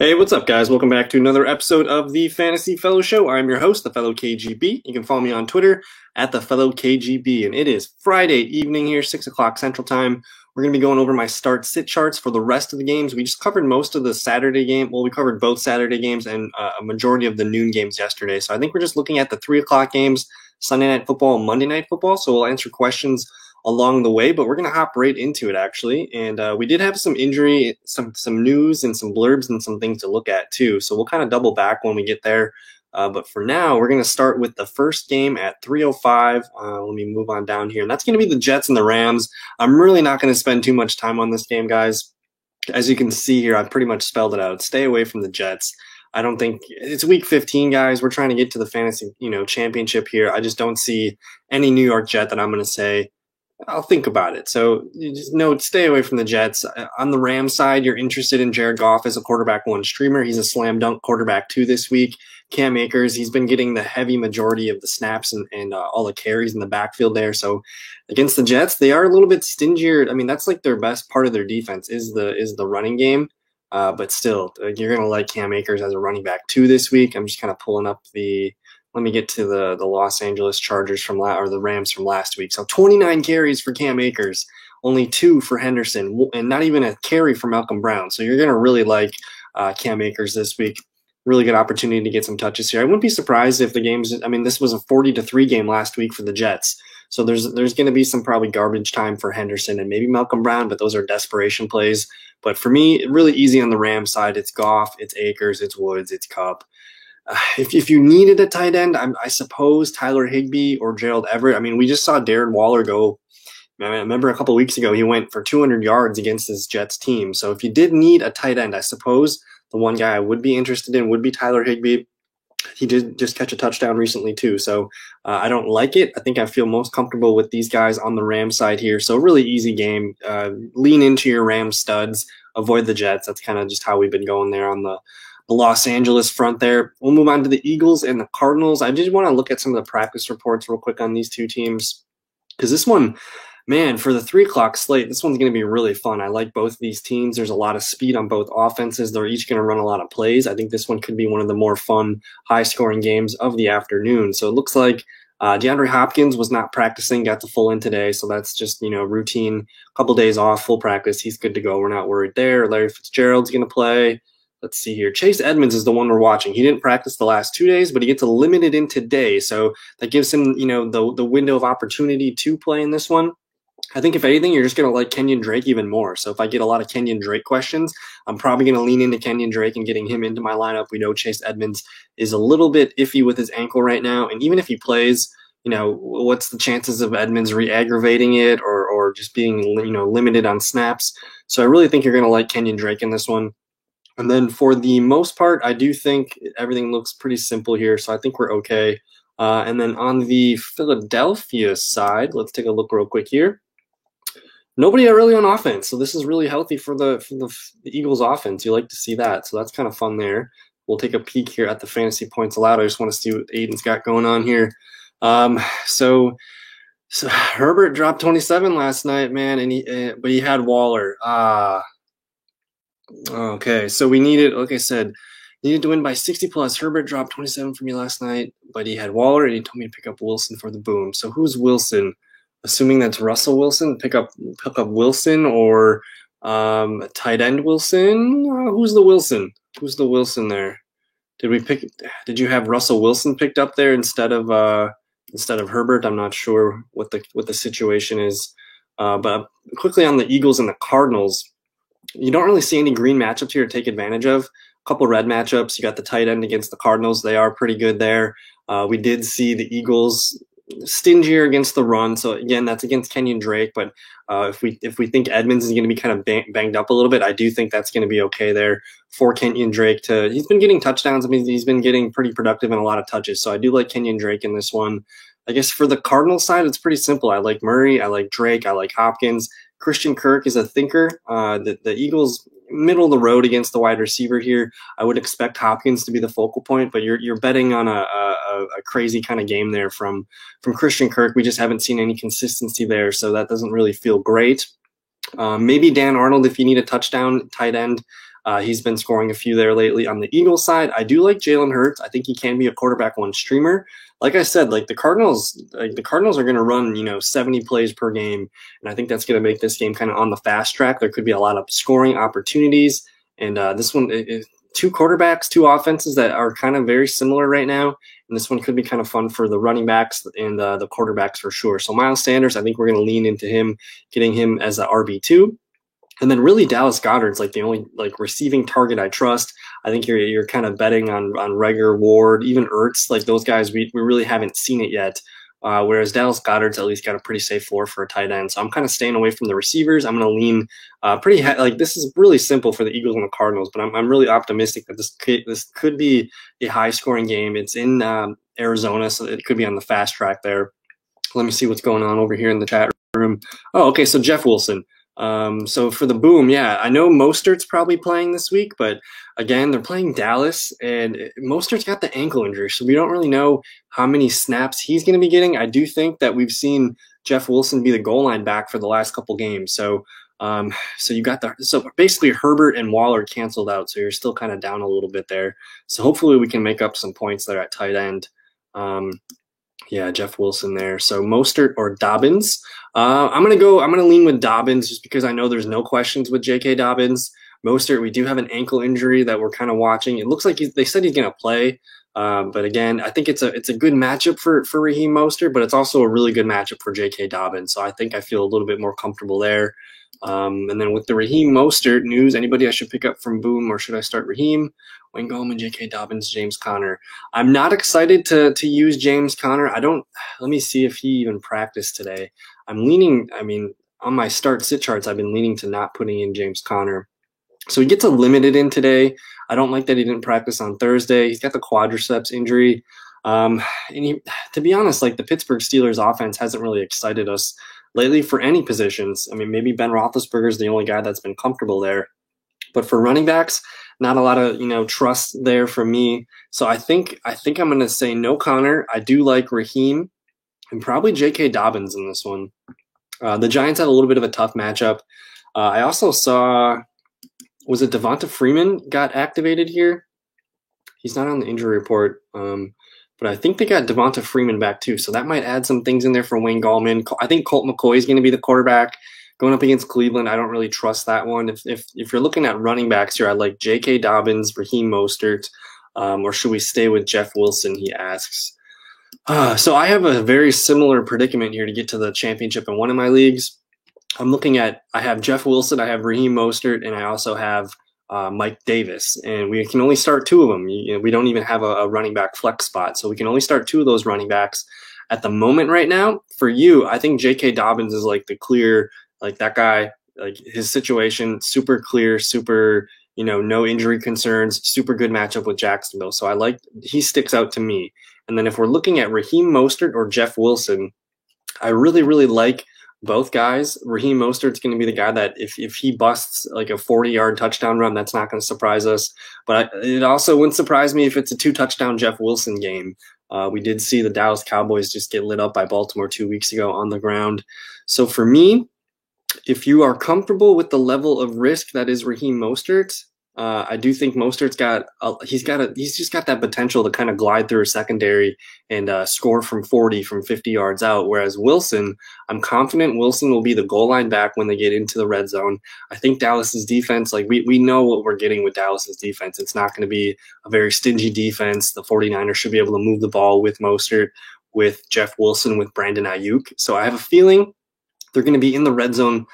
Hey, what's up, guys? Welcome back to another episode of the Fantasy Fellow Show. I'm your host, the Fellow KGB. You can follow me on Twitter at the Fellow KGB, and it is Friday evening here, 6 o'clock Central Time. We're going to be going over my start-sit charts for the rest of the games. We just covered most of the Saturday game. Well, we covered both Saturday games and a majority of the noon games yesterday. So I think we're just looking at the 3 o'clock games, Sunday Night Football and Monday Night Football. So we'll answer questions along the way, but we're going to hop right into it, actually. And we did have some injury, some news and some blurbs and some things to look at, too. So we'll kind of double back when we get there. But for now, we're going to start with the first game at 3:05. Let me move on down here. And that's going to be the Jets and the Rams. I'm really not going to spend too much time on this game, guys. As you can see here, I've pretty much spelled it out. Stay away from the Jets. I don't think it's week 15, guys. We're trying to get to the fantasy, championship here. I just don't see any New York Jet that I'm going to say, I'll think about it. So you just note, stay away from the Jets. On the Rams side, you're interested in Jared Goff as a quarterback one streamer. He's a slam dunk quarterback 2 this week. Cam Akers, he's been getting the heavy majority of the snaps and all the carries in the backfield there. So against the Jets, they are a little bit stingier. I mean, that's like their best part of their defense is the running game. But still, you're going to like Cam Akers as a running back 2 this week. I'm just kind of pulling up let me get to the Los Angeles Chargers or the Rams from last week. So 29 carries for Cam Akers, only 2 for Henderson, and not even a carry for Malcolm Brown. So you're going to really like Cam Akers this week. Really good opportunity to get some touches here. I wouldn't be surprised if the games, this was a 40-3 game last week for the Jets. So there's going to be some probably garbage time for Henderson and maybe Malcolm Brown, but those are desperation plays. But for me, really easy on the Rams side. It's Goff, it's Akers, it's Woods, it's Kupp. If you needed a tight end, I suppose Tyler Higbee or Gerald Everett. We just saw Darren Waller go. I remember a couple of weeks ago he went for 200 yards against his Jets team. So if you did need a tight end, I suppose the one guy I would be interested in would be Tyler Higbee. He did just catch a touchdown recently too. So I don't like it. I think I feel most comfortable with these guys on the Rams side here. So really easy game. Lean into your Rams studs. Avoid the Jets. That's kind of just how we've been going there on the Los Angeles front there. We'll move on to the Eagles and the Cardinals. I did want to look at some of the practice reports real quick on these two teams because this one, man, for the 3 o'clock slate, this one's going to be really fun. I like both of these teams. There's a lot of speed on both offenses. They're each going to run a lot of plays. I think this one could be one of the more fun, high-scoring games of the afternoon. So it looks like DeAndre Hopkins was not practicing, got the full in today. So that's just, routine, couple days off, full practice. He's good to go. We're not worried there. Larry Fitzgerald's going to play. Let's see here. Chase Edmonds is the one we're watching. He didn't practice the last 2 days, but he gets a limited in today. So that gives him, the window of opportunity to play in this one. I think if anything, you're just going to like Kenyon Drake even more. So if I get a lot of Kenyon Drake questions, I'm probably going to lean into Kenyon Drake and getting him into my lineup. We know Chase Edmonds is a little bit iffy with his ankle right now. And even if he plays, what's the chances of Edmonds re-aggravating it or just being, limited on snaps? So I really think you're going to like Kenyon Drake in this one. And then for the most part, I do think everything looks pretty simple here, so I think we're okay. And then on the Philadelphia side, let's take a look real quick here. Nobody really on offense, so this is really healthy for the Eagles offense. You like to see that, so that's kind of fun there. We'll take a peek here at the fantasy points allowed. I just want to see what Aiden's got going on here. So Herbert dropped 27 last night, man, but he had Waller. Okay, so we needed, like I said, needed to win by 60 plus. Herbert dropped 27 for me last night, but he had Waller, and he told me to pick up Wilson for the boom. So who's Wilson? Assuming that's Russell Wilson, pick up Wilson or tight end Wilson. Who's the Wilson? Who's the Wilson there? Did you have Russell Wilson picked up there instead of Herbert? I'm not sure what the situation is. But quickly on the Eagles and the Cardinals. You don't really see any green matchups here to take advantage of. A couple red matchups. You got the tight end against the Cardinals. They are pretty good there. We did see the Eagles stingier against the run. So again, that's against Kenyon Drake. But if we think Edmonds is going to be kind of banged up a little bit, I do think that's going to be okay there for Kenyon Drake. He's been getting touchdowns. He's been getting pretty productive and a lot of touches. So I do like Kenyon Drake in this one. I guess for the Cardinals side, it's pretty simple. I like Murray. I like Drake. I like Hopkins. Christian Kirk is a thinker. The Eagles, middle of the road against the wide receiver here. I would expect Hopkins to be the focal point, but you're betting on a crazy kind of game there from Christian Kirk. We just haven't seen any consistency there, so that doesn't really feel great. Maybe Dan Arnold if you need a touchdown tight end. He's been scoring a few there lately. On the Eagles side, I do like Jalen Hurts. I think he can be a quarterback one streamer. Like I said, the Cardinals are going to run 70 plays per game, and I think that's going to make this game kind of on the fast track. There could be a lot of scoring opportunities, and this one two quarterbacks, two offenses that are kind of very similar right now. And this one could be kind of fun for the running backs and the quarterbacks for sure. So Miles Sanders, I think we're going to lean into him, getting him as a RB2. And then really Dallas Goedert's the only receiving target I trust. I think you're kind of betting on Reagor, Ward, even Ertz. Those guys, we really haven't seen it yet. Whereas Dallas Goedert's at least got a pretty safe floor for a tight end. So I'm kind of staying away from the receivers. I'm going to lean this is really simple for the Eagles and the Cardinals, but I'm really optimistic that this could be a high-scoring game. It's in Arizona, so it could be on the fast track there. Let me see what's going on over here in the chat room. Oh, okay, so Jeff Wilson. So for the boom, yeah, I know Mostert's probably playing this week, but again, they're playing Dallas, and Mostert's got the ankle injury, so we don't really know how many snaps he's going to be getting. I do think that we've seen Jeff Wilson be the goal line back for the last couple games. So you got so basically Herbert and Waller canceled out, so you're still kind of down a little bit there. So hopefully we can make up some points there at tight end. Yeah, Jeff Wilson there. So Mostert or Dobbins. I'm gonna lean with Dobbins just because I know there's no questions with J.K. Dobbins. Mostert, we do have an ankle injury that we're kind of watching. It looks like they said he's gonna play, but again, I think it's a good matchup for Raheem Mostert, but it's also a really good matchup for J.K. Dobbins. So I think I feel a little bit more comfortable there. And then with the Raheem Mostert news, anybody I should pick up from Boom, or should I start Raheem, Wayne Gallman, J.K. Dobbins, James Conner? I'm not excited to use James Conner. Let me see if he even practiced today. I'm leaning, on my start-sit charts, I've been leaning to not putting in James Conner. So he gets a limited in today. I don't like that he didn't practice on Thursday. He's got the quadriceps injury. And to be honest, the Pittsburgh Steelers offense hasn't really excited us lately for any positions. Maybe Ben Roethlisberger is the only guy that's been comfortable there. But for running backs, not a lot of trust there for me. So I think I'm going to say no Conner. I do like Raheem and probably J.K. Dobbins in this one. The Giants had a little bit of a tough matchup. I also saw, was it Devonta Freeman got activated here? He's not on the injury report, but I think they got Devonta Freeman back too. So that might add some things in there for Wayne Gallman. I think Colt McCoy is going to be the quarterback. Going up against Cleveland, I don't really trust that one. If you're looking at running backs here, I'd like J.K. Dobbins, Raheem Mostert, or should we stay with Jeff Wilson, he asks. So I have a very similar predicament here to get to the championship in one of my leagues. I have Jeff Wilson, I have Raheem Mostert, and I also have Mike Davis. And we can only start two of them. We don't even have a running back flex spot, so we can only start two of those running backs. At the moment right now, for you, I think J.K. Dobbins is the clear, that guy, his situation, super clear, super, no injury concerns, super good matchup with Jacksonville. So he sticks out to me. And then if we're looking at Raheem Mostert or Jeff Wilson, I really, really like both guys. Raheem Mostert's going to be the guy that if he busts a 40-yard touchdown run, that's not going to surprise us. But it also wouldn't surprise me if it's a 2-touchdown Jeff Wilson game. We did see the Dallas Cowboys just get lit up by Baltimore 2 weeks ago on the ground. So for me, if you are comfortable with the level of risk that is Raheem Mostert, I do think Mostert's he's just got that potential to kind of glide through a secondary and score from 40, from 50 yards out. Whereas Wilson, I'm confident Wilson will be the goal line back when they get into the red zone. I think Dallas's defense, we know what we're getting with Dallas's defense. It's not going to be a very stingy defense. The 49ers should be able to move the ball with Mostert, with Jeff Wilson, with Brandon Ayuk. So I have a feeling they're going to be in the red zone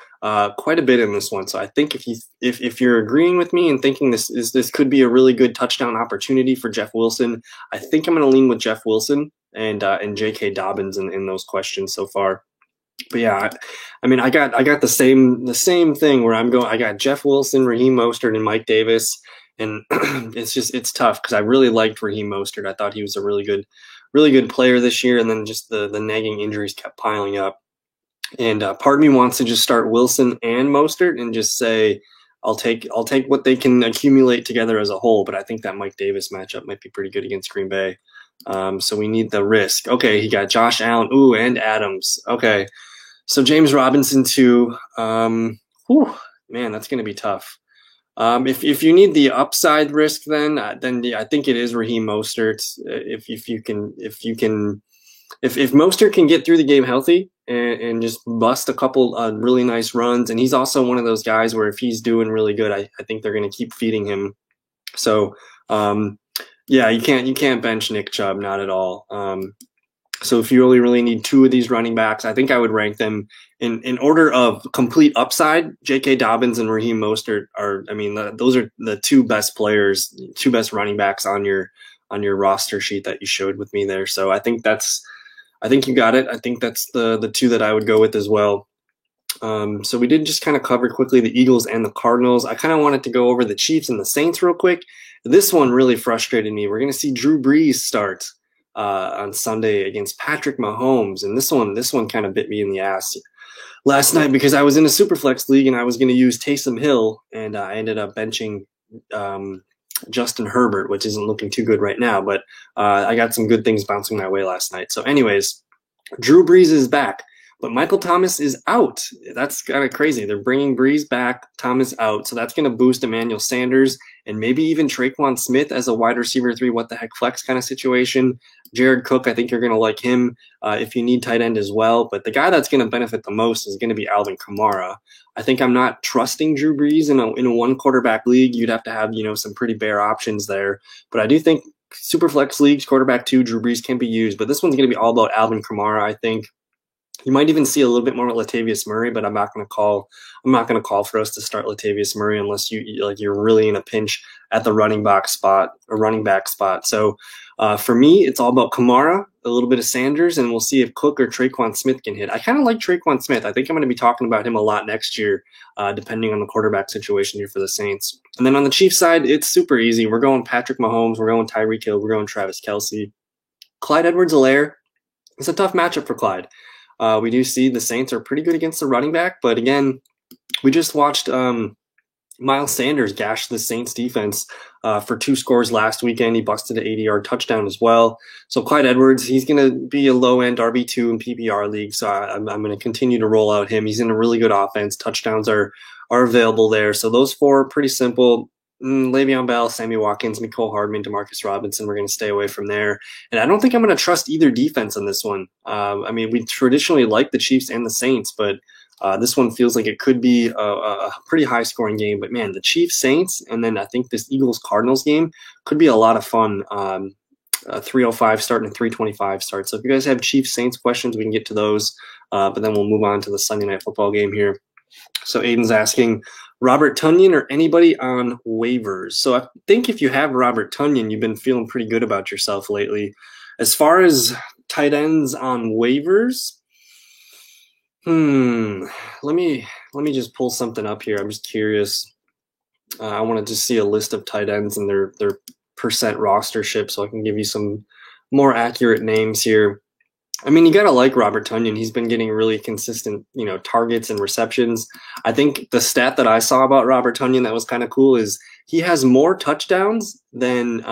quite a bit in this one. So I think if you're agreeing with me and thinking this could be a really good touchdown opportunity for Jeff Wilson, I think I'm going to lean with Jeff Wilson and J.K. Dobbins in those questions so far. But yeah, I got the same thing where I got Jeff Wilson, Raheem Mostert, and Mike Davis, and it's tough because I really liked Raheem Mostert. I thought he was a really good player this year, and then just the nagging injuries kept piling up. And part of me wants to just start Wilson and Mostert and just say I'll take what they can accumulate together as a whole. But I think that Mike Davis matchup might be pretty good against Green Bay. So we need the risk. Okay, he got Josh Allen, and Adams. Okay, so James Robinson too. Whew, man, that's going to be tough. If you need the upside risk, then yeah, I think it is Raheem Mostert. If Mostert can get through the game healthy and just bust a couple really nice runs, and he's also one of those guys where if he's doing really good, I think they're going to keep feeding him. So yeah, you can't bench Nick Chubb, not at all. So if you really need two of these running backs, I think I would rank them in order of complete upside. J.K. Dobbins and Raheem Mostert are, I mean, those are the two best players, two best running backs on your roster sheet that you showed with me there. So I think you got it. I think that's the two that I would go with as well. So we did just kind of cover quickly the Eagles and the Cardinals. I kind of wanted to go over the Chiefs and the Saints real quick. This one really frustrated me. We're going to see Drew Brees start on Sunday against Patrick Mahomes, and this one kind of bit me in the ass last night because I was in a Superflex league and I was going to use Taysom Hill, and I ended up benching Justin Herbert, which isn't looking too good right now, but I got some good things bouncing my way last night. So anyways, Drew Brees is back, but Michael Thomas is out. That's kind of crazy. They're bringing Brees back, Thomas out, so that's going to boost Emmanuel Sanders and maybe even Tre'Quan Smith as a wide receiver 3, what the heck flex kind of situation. Jared Cook, I think you're going to like him if you need tight end as well. But the guy that's going to benefit the most is going to be Alvin Kamara. I think I'm not trusting Drew Brees in a one quarterback league. You'd have to have some pretty bare options there. But I do think Superflex leagues, quarterback 2, Drew Brees can be used. But this one's going to be all about Alvin Kamara, I think. You might even see a little bit more with Latavius Murray, but I'm not going to call for us to start Latavius Murray unless you're really in a pinch at the running back spot. So for me, it's all about Kamara, a little bit of Sanders, and we'll see if Cook or Tre'Quan Smith can hit. I kind of like Tre'Quan Smith. I think I'm going to be talking about him a lot next year, depending on the quarterback situation here for the Saints. And then on the Chiefs side, it's super easy. We're going Patrick Mahomes. We're going Tyreek Hill. We're going Travis Kelce. Clyde Edwards-Helaire. It's a tough matchup for Clyde. We do see the Saints are pretty good against the running back, but again, we just watched Miles Sanders gash the Saints defense for 2 scores last weekend. He busted an 80-yard touchdown as well. So Clyde Edwards, he's going to be a low-end RB2 in PPR league, so I'm going to continue to roll out him. He's in a really good offense. Touchdowns are available there. So those 4 are pretty simple. Le'Veon Bell, Sammy Watkins, Mecole Hardman, Demarcus Robinson. We're going to stay away from there. And I don't think I'm going to trust either defense on this one. I mean, we traditionally like the Chiefs and the Saints, but this one feels like it could be a pretty high-scoring game. But, man, the Chiefs-Saints, and then I think this Eagles-Cardinals game could be a lot of fun. 3:05 start and 3:25 start. So if you guys have Chiefs-Saints questions, we can get to those. But then we'll move on to the Sunday Night Football game here. So Aiden's asking, Robert Tonyan or anybody on waivers? So I think if you have Robert Tonyan, you've been feeling pretty good about yourself lately. As far as tight ends on waivers, let me just pull something up here. I'm just curious. I want to just see a list of tight ends and their percent rostership so I can give you some more accurate names here. I mean, you got to like Robert Tonyan. He's been getting really consistent, targets and receptions. I think the stat that I saw about Robert Tonyan that was kind of cool is he has more touchdowns than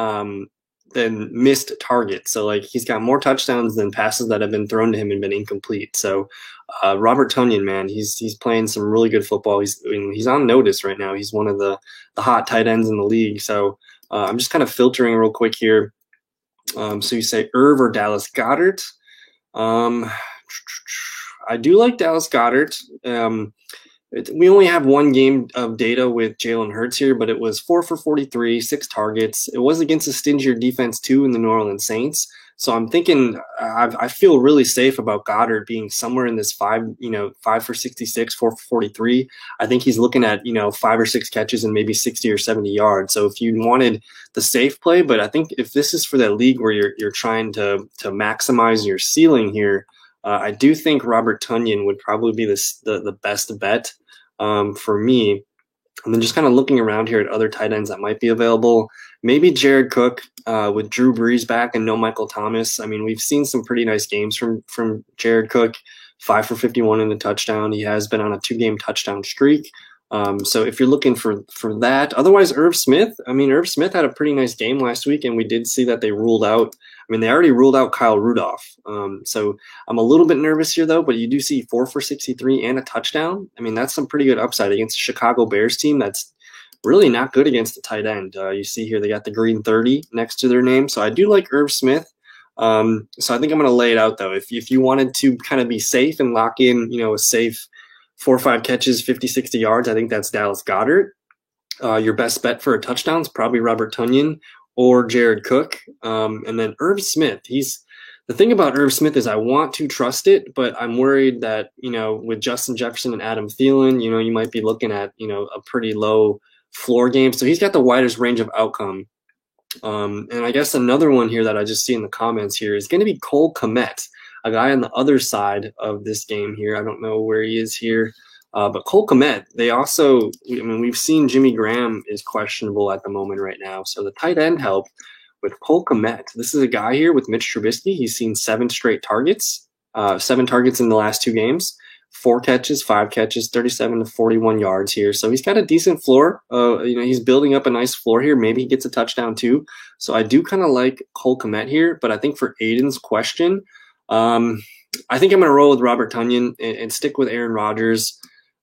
missed targets. So, he's got more touchdowns than passes that have been thrown to him and been incomplete. So, Robert Tonyan, man, he's playing some really good football. He's on notice right now. He's one of the hot tight ends in the league. So, I'm just kind of filtering real quick here. So you say Irv or Dallas Goedert? I do like Dallas Goedert. We only have one game of data with Jalen Hurts here, but it was 4 for 43, 6 targets. It was against a stingier defense too in the New Orleans Saints. So I'm thinking I feel really safe about Goddard being somewhere in this 5 for 66, 4 for 43. I think he's looking at 5 or 6 catches and maybe 60 or 70 yards. So if you wanted the safe play, but I think if this is for that league where you're trying to maximize your ceiling here, I do think Robert Tonyan would probably be the best bet for me. And then just kind of looking around here at other tight ends that might be available. Maybe Jared Cook with Drew Brees back and no Michael Thomas. I mean, we've seen some pretty nice games from Jared Cook. 5 for 51 in the touchdown. He has been on a 2-game touchdown streak. So if you're looking for that, otherwise Irv Smith. I mean, Irv Smith had a pretty nice game last week, and we did see that they ruled out. I mean, they already ruled out Kyle Rudolph. So I'm a little bit nervous here though. But you do see 4 for 63 and a touchdown. I mean, that's some pretty good upside against the Chicago Bears team. That's really not good against the tight end. You see here they got the green 30 next to their name. So I do like Irv Smith. So I think I'm going to lay it out though. If you wanted to kind of be safe and lock in, a safe 4 or 5 catches, 50, 60 yards, I think that's Dallas Goedert. Your best bet for a touchdown is probably Robert Tonyan or Jared Cook. And then Irv Smith, the thing about Irv Smith is I want to trust it, but I'm worried that, with Justin Jefferson and Adam Thielen, you might be looking at, a pretty low floor game. So he's got the widest range of outcome. And I guess another one here that I just see in the comments here is going to be Cole Kmet, a guy on the other side of this game here. I don't know where he is here. But Cole Kmet, we've seen Jimmy Graham is questionable at the moment right now. So the tight end help with Cole Kmet. This is a guy here with Mitch Trubisky. He's seen 7 straight targets, 7 targets in the last 2 games, 4 catches, 5 catches, 37 to 41 yards here. So he's got a decent floor. He's building up a nice floor here. Maybe he gets a touchdown too. So I do kind of like Cole Kmet here. But I think for Aiden's question, I think I'm going to roll with Robert Tonyan and stick with Aaron Rodgers.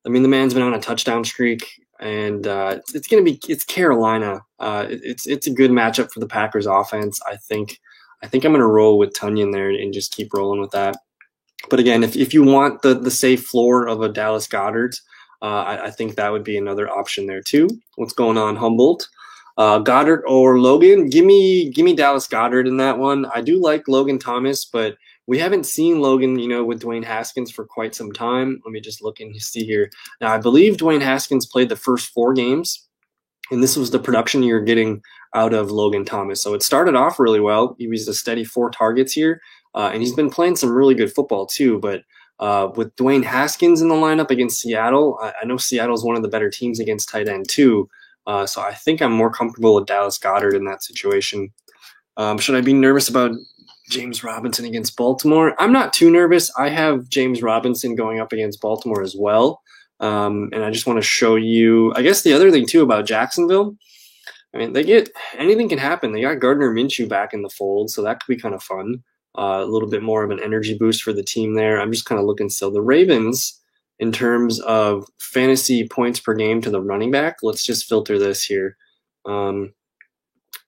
I mean, the man's been on a touchdown streak, and it's Carolina. It's a good matchup for the Packers offense. I think I'm going to roll with Tonyan there and just keep rolling with that. But again, if you want the safe floor of a Dallas Goedert, I think that would be another option there too. What's going on, Humboldt? Goddard or Logan? Give me Dallas Goedert in that one. I do like Logan Thomas, but we haven't seen Logan, with Dwayne Haskins for quite some time. Let me just look and see here. Now, I believe Dwayne Haskins played the first 4 games, and this was the production you're getting out of Logan Thomas. So it started off really well. He was a steady 4 targets here, and he's been playing some really good football too. But with Dwayne Haskins in the lineup against Seattle, I know Seattle is one of the better teams against tight end too. So I think I'm more comfortable with Dallas Goedert in that situation. Should I be nervous about James Robinson against Baltimore? I'm not too nervous. I have James Robinson going up against Baltimore as well. And I just want to show you, I guess the other thing too about Jacksonville, I mean, anything can happen. They got Gardner Minshew back in the fold, so that could be kind of fun. A little bit more of an energy boost for the team there. I'm just kind of looking still. The Ravens, in terms of fantasy points per game to the running back, let's just filter this here.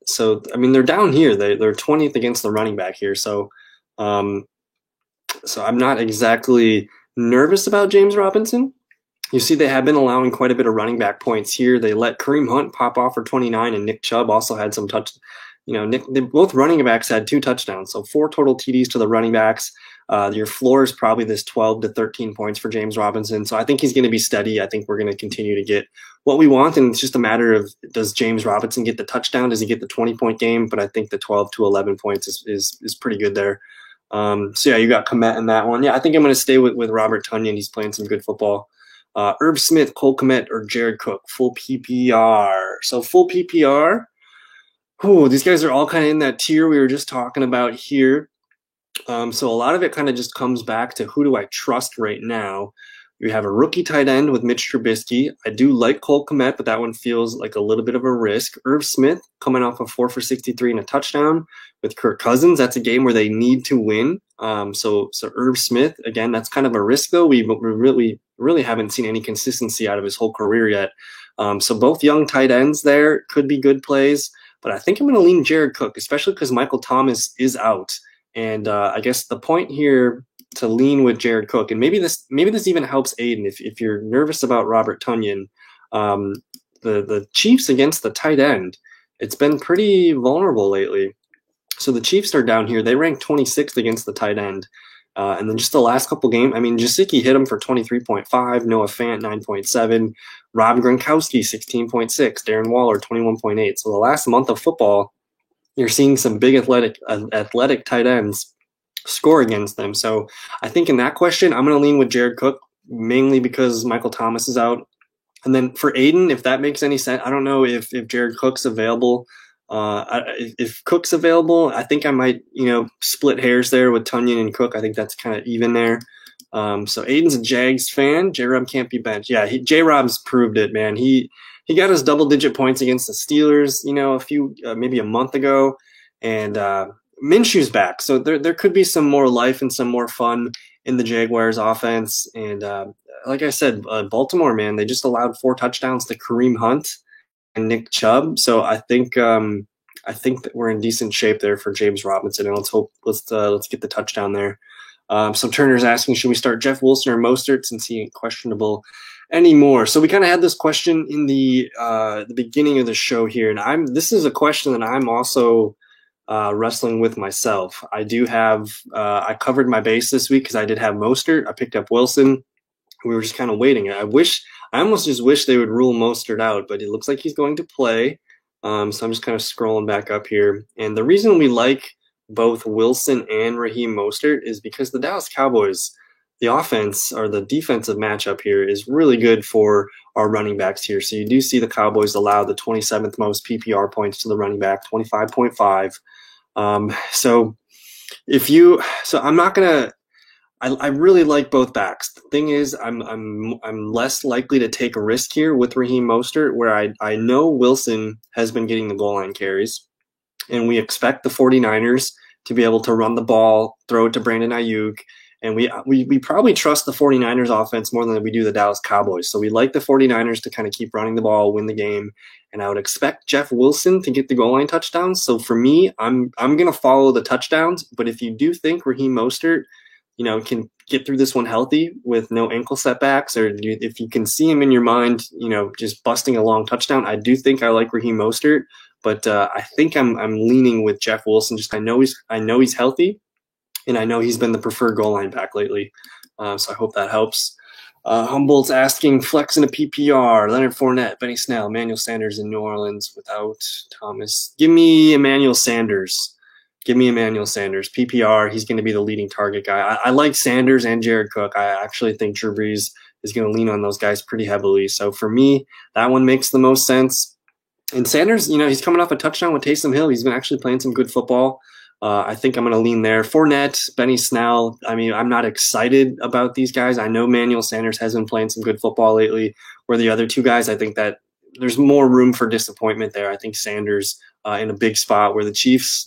So, I mean, they're down here. They're 20th against the running back here. So I'm not exactly nervous about James Robinson. You see they have been allowing quite a bit of running back points here. They let Kareem Hunt pop off for 29, and Nick Chubb also had some touch. Both running backs had 2 touchdowns, so 4 total TDs to the running backs. Your floor is probably this 12 to 13 points for James Robinson. So I think he's going to be steady. I think we're going to continue to get what we want. And it's just a matter of, does James Robinson get the touchdown? Does he get the 20-point game? But I think the 12 to 11 points is pretty good there. So yeah, you got Kmet in that one. Yeah, I think I'm going to stay with Robert Tonyan. He's playing some good football. Irv Smith, Cole Kmet, or Jared Cook, full PPR. So full PPR. These guys are all kind of in that tier we were just talking about here. So a lot of it kind of just comes back to who do I trust right now. You have a rookie tight end with Mitch Trubisky. I do like Cole Kmet, but that one feels like a little bit of a risk. Irv Smith coming off of 4 for 63 and a touchdown with Kirk Cousins. That's a game where they need to win. So Irv Smith, again, that's kind of a risk though. We really haven't seen any consistency out of his whole career yet. So both young tight ends there could be good plays, but I think I'm going to lean Jared Cook, especially because Michael Thomas is out. And I guess the point here to lean with Jared Cook, and maybe this even helps Aiden if you're nervous about Robert Tonyan. The Chiefs against the tight end, it's been pretty vulnerable lately. So the Chiefs are down here. They rank 26th against the tight end. And then just the last couple games, I mean, Gesicki hit him for 23.5, Noah Fant 9.7, Rob Gronkowski 16.6, Darren Waller 21.8. So the last month of football, you're seeing some big athletic tight ends score against them. So I think in that question, I'm going to lean with Jared Cook, mainly because Michael Thomas is out. And then for Aiden, if that makes any sense, I don't know if Jared Cook's available. If Cook's available, I think I might, split hairs there with Tonyan and Cook. I think that's kind of even there. So Aiden's a Jags fan. J-Rob can't be benched. Yeah, J-Rob's proved it, man. He got his double-digit points against the Steelers, maybe a month ago, and Minshew's back. So there could be some more life and some more fun in the Jaguars offense. And like I said, Baltimore, man, they just allowed 4 touchdowns to Kareem Hunt and Nick Chubb. So I think that we're in decent shape there for James Robinson, and let's get the touchdown there. So Turner's asking, should we start Jeff Wilson or Mostert since he ain't questionable anymore? So we kind of had this question in the beginning of the show here, and this is a question that I'm also wrestling with myself. I do have I covered my base this week because I did have Mostert. I picked up Wilson. We were just kind of waiting. I almost just wish they would rule Mostert out, but it looks like he's going to play. So I'm just kind of scrolling back up here. And the reason we like both Wilson and Raheem Mostert is because the Dallas Cowboys, the offense or the defensive matchup here is really good for our running backs here. So you do see the Cowboys allow the 27th most PPR points to the running back, 25.5. So I'm not going to, I really like both backs. The thing is, I'm less likely to take a risk here with Raheem Mostert, where I know Wilson has been getting the goal line carries, and we expect the 49ers to be able to run the ball, throw it to Brandon Ayuk, and we probably trust the 49ers offense more than we do the Dallas Cowboys. So we like the 49ers to kind of keep running the ball, win the game, and I would expect Jeff Wilson to get the goal line touchdowns. So for me, I'm going to follow the touchdowns, but if you do think Raheem Mostert can get through this one healthy with no ankle setbacks, or if you can see him in your mind, just busting a long touchdown, I do think I like Raheem Mostert, but I think I'm leaning with Jeff Wilson. Just I know he's healthy, and I know he's been the preferred goal line back lately. So I hope that helps. Humboldt's asking, flex in a PPR, Leonard Fournette, Benny Snell, Emmanuel Sanders in New Orleans without Thomas. Give me Emmanuel Sanders. PPR, he's going to be the leading target guy. I like Sanders and Jared Cook. I actually think Drew Brees is going to lean on those guys pretty heavily. So for me, that one makes the most sense. And Sanders, he's coming off a touchdown with Taysom Hill. He's been actually playing some good football. I think I'm going to lean there. Fournette, Benny Snell, I'm not excited about these guys. I know Emmanuel Sanders has been playing some good football lately. Where the other two guys, I think that there's more room for disappointment there. I think Sanders in a big spot where the Chiefs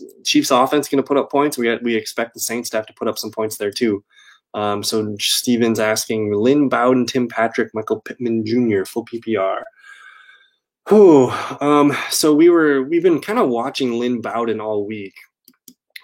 offense going to put up points. We expect the Saints to have to put up some points there too. So Steven's asking Lynn Bowden, Tim Patrick, Michael Pittman Jr. full PPR. So we've been kind of watching Lynn Bowden all week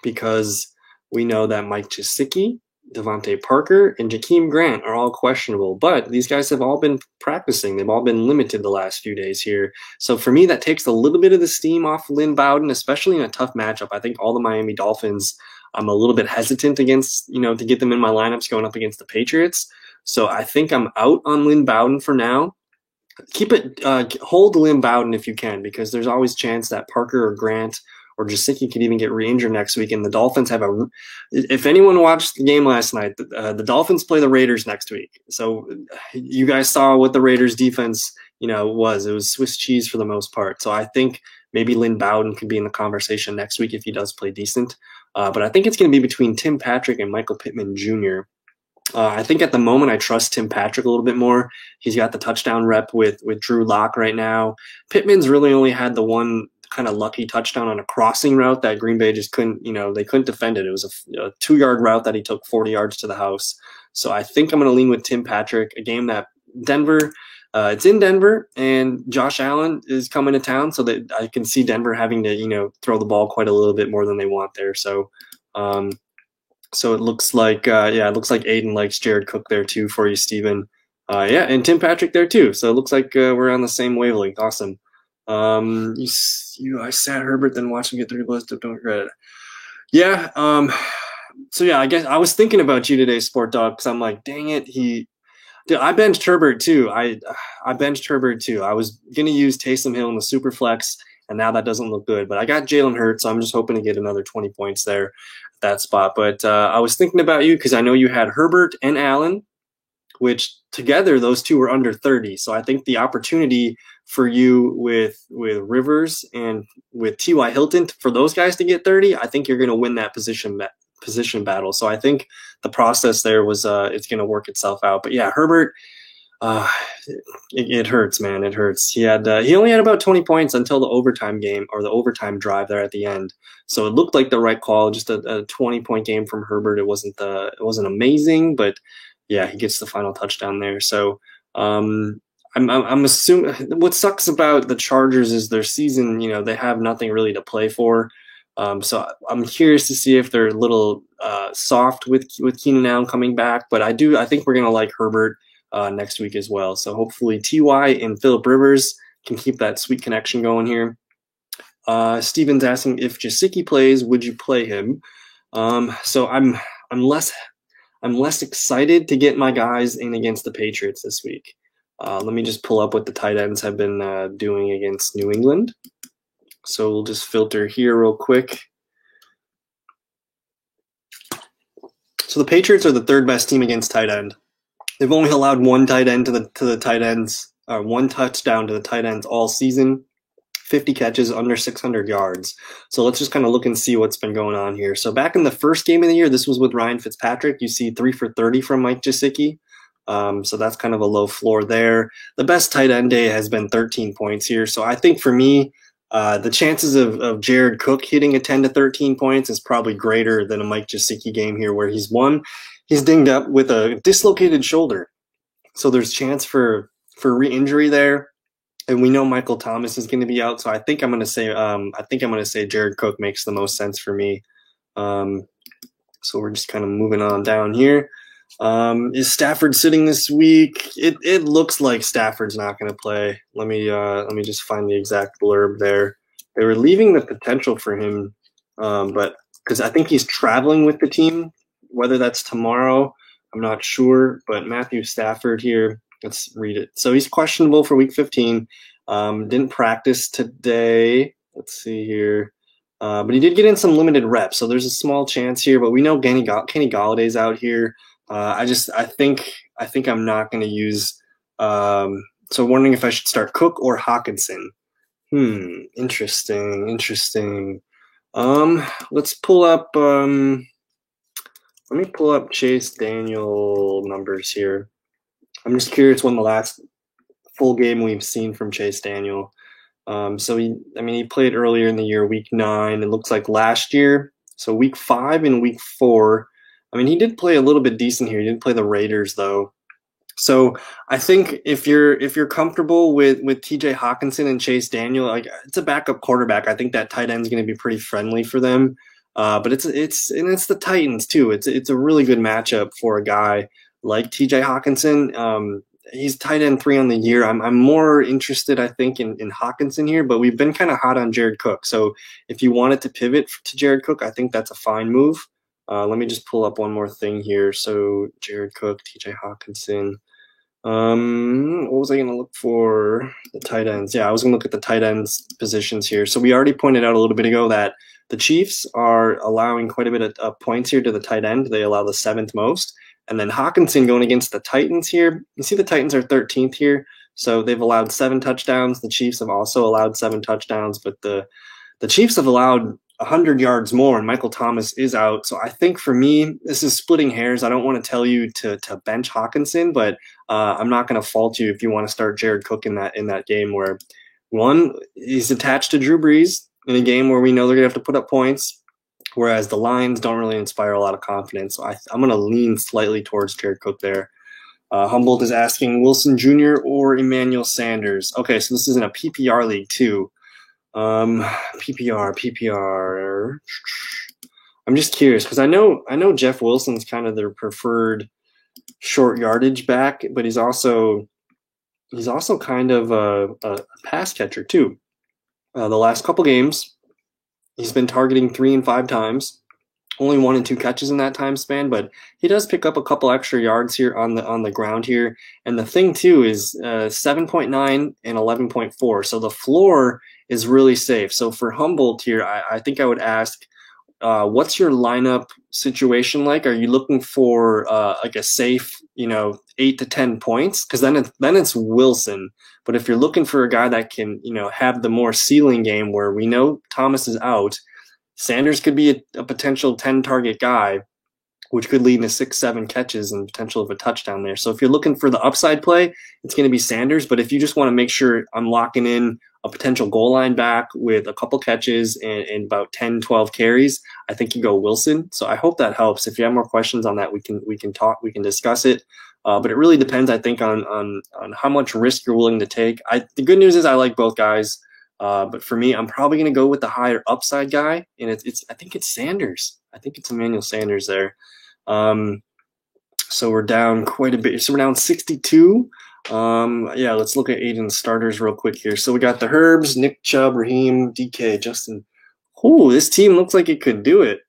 because we know that Mike Gesicki, Devontae Parker, and Jakeem Grant are all questionable, but these guys have all been practicing. They've all been limited the last few days here. So for me, that takes a little bit of the steam off Lynn Bowden, especially in a tough matchup. I think all the Miami Dolphins, I'm a little bit hesitant against, to get them in my lineups going up against the Patriots. So I think I'm out on Lynn Bowden for now. Hold Lynn Bowden if you can, because there's always chance that Parker or Grant or Gesicki could even get re-injured next week. And the Dolphins if anyone watched the game last night, the Dolphins play the Raiders next week. So you guys saw what the Raiders defense, was. It was Swiss cheese for the most part. So I think maybe Lynn Bowden could be in the conversation next week if he does play decent. But I think it's going to be between Tim Patrick and Michael Pittman Jr. I think at the moment I trust Tim Patrick a little bit more. He's got the touchdown rep with Drew Lock right now. Pittman's really only had the one kind of lucky touchdown on a crossing route that Green Bay just couldn't, they couldn't defend it. It was a 2-yard route that he took 40 yards to the house. So I think I'm going to lean with Tim Patrick, a game that Denver, it's in Denver, and Josh Allen is coming to town, so that I can see Denver having to, throw the ball quite a little bit more than they want there. So, it looks like, Aiden likes Jared Cook there too for you, Steven. And Tim Patrick there too. So it looks like we're on the same wavelength. Awesome. I sat Herbert, then watched him get 3 blows. Don't regret it. Yeah. I guess I was thinking about you today, Sport Dog, because I'm like, dang it, I benched Herbert too. I benched Herbert too. I was gonna use Taysom Hill in the super flex, and now that doesn't look good. But I got Jalen Hurts, so I'm just hoping to get another 20 points there at that spot. But I was thinking about you because I know you had Herbert and Allen, which together those two were under 30. So I think the opportunity for you with Rivers and with T.Y. Hilton for those guys to get 30, I think you're going to win that position position battle. So I think the process there was it's going to work itself out. But yeah, Herbert, it hurts, man. It hurts. He only had about 20 points until the overtime game or the overtime drive there at the end. So it looked like the right call, just a 20-point game from Herbert. It wasn't amazing, but yeah, he gets the final touchdown there. So I'm assuming what sucks about the Chargers is their season, they have nothing really to play for. So I'm curious to see if they're a little soft with Keenan Allen coming back, but I think we're going to like Herbert next week as well. So hopefully Ty and Phillip Rivers can keep that sweet connection going here. Steven's asking if Gesicki plays, would you play him? So I'm less excited to get my guys in against the Patriots this week. Let me just pull up what the tight ends have been doing against New England. So we'll just filter here real quick. So the Patriots are the third best team against tight end. They've only allowed one tight end to the tight ends, one touchdown to the tight ends all season. 50 catches, under 600 yards. So let's just kind of look and see what's been going on here. So back in the first game of the year, this was with Ryan Fitzpatrick. You see 3 for 30 from Mike Gesicki. So that's kind of a low floor there. The best tight end day has been 13 points here. So I think for me, the chances of Jared Cook hitting a 10 to 13 points is probably greater than a Mike Gesicki game here where he's dinged up with a dislocated shoulder. So there's chance for re-injury there. And we know Michael Thomas is going to be out. So I think I'm going to say Jared Cook makes the most sense for me. So we're just kind of moving on down here. Is Stafford sitting this week? It looks like Stafford's not going to play. Let me just find the exact blurb there. They were leaving the potential for him, but because I think he's traveling with the team, whether that's tomorrow, I'm not sure. But Matthew Stafford here, let's read it. So he's questionable for Week 15. Didn't practice today. Let's see here. But he did get in some limited reps, so there's a small chance here. But we know Kenny Galladay's out here. I think I'm not going to use. So wondering if I should start Cook or Hockenson. Interesting. Let's pull up. Let me pull up Chase Daniel numbers here. I'm just curious when the last full game we've seen from Chase Daniel. So he played earlier in the year, Week 9. It looks like last year. So Week 5 and Week 4. He did play a little bit decent here. He didn't play the Raiders though. So I think if you're comfortable with TJ Hockenson and Chase Daniel, like it's a backup quarterback. I think that tight end is going to be pretty friendly for them. But it's the Titans too. It's a really good matchup for a guy like TJ Hockenson. He's tight end 3 on the year. I'm more interested, I think, in Hockenson here, but we've been kind of hot on Jared Cook. So if you wanted to pivot to Jared Cook, I think that's a fine move. Let me just pull up one more thing here. So Jared Cook, TJ Hockenson. What was I going to look for? The tight ends. Yeah, I was going to look at the tight ends positions here. So we already pointed out a little bit ago that the Chiefs are allowing quite a bit of points here to the tight end. They allow the 7th most. And then Hockenson going against the Titans here. You see the Titans are 13th here. So they've allowed 7 touchdowns. The Chiefs have also allowed 7 touchdowns. But the Chiefs have allowed 100 yards more, and Michael Thomas is out. So I think for me, this is splitting hairs. I don't want to tell you to bench Hockenson, but I'm not going to fault you if you want to start Jared Cook in that game where, one, he's attached to Drew Brees in a game where we know they're going to have to put up points, whereas the Lions don't really inspire a lot of confidence. So I'm going to lean slightly towards Jared Cook there. Humboldt is asking Wilson Jr. or Emmanuel Sanders. Okay, so this is in a PPR league too. PPR. I'm just curious because I know Jeff Wilson's kind of their preferred short yardage back, but he's also kind of a pass catcher too. The last couple games, he's been targeting 3 and 5 times, only 1 and 2 catches in that time span, but he does pick up a couple extra yards here on the ground here. And the thing too is 7.9 and 11.4. So the floor is really safe. So for Humboldt here, I think I would ask, what's your lineup situation like? Are you looking for like a safe, 8 to 10 points? Because then it's Wilson. But if you're looking for a guy that can, have the more ceiling game where we know Thomas is out, Sanders could be a potential 10-target guy, which could lead to 6-7 catches and potential of a touchdown there. So if you're looking for the upside play, it's going to be Sanders. But if you just want to make sure I'm locking in a potential goal line back with a couple catches and about 10, 12 carries, I think you go Wilson. So I hope that helps. If you have more questions on that, we can talk, we can discuss it. But it really depends, I think, on how much risk you're willing to take. The good news is I like both guys. But for me, I'm probably going to go with the higher upside guy, and I think it's Sanders. I think it's Emmanuel Sanders there. So we're down quite a bit. So we're down 62. Yeah, let's look at Aiden's starters real quick here. So we got the Herbs, Nick Chubb, Raheem, DK, Justin. Oh, this team looks like it could do it.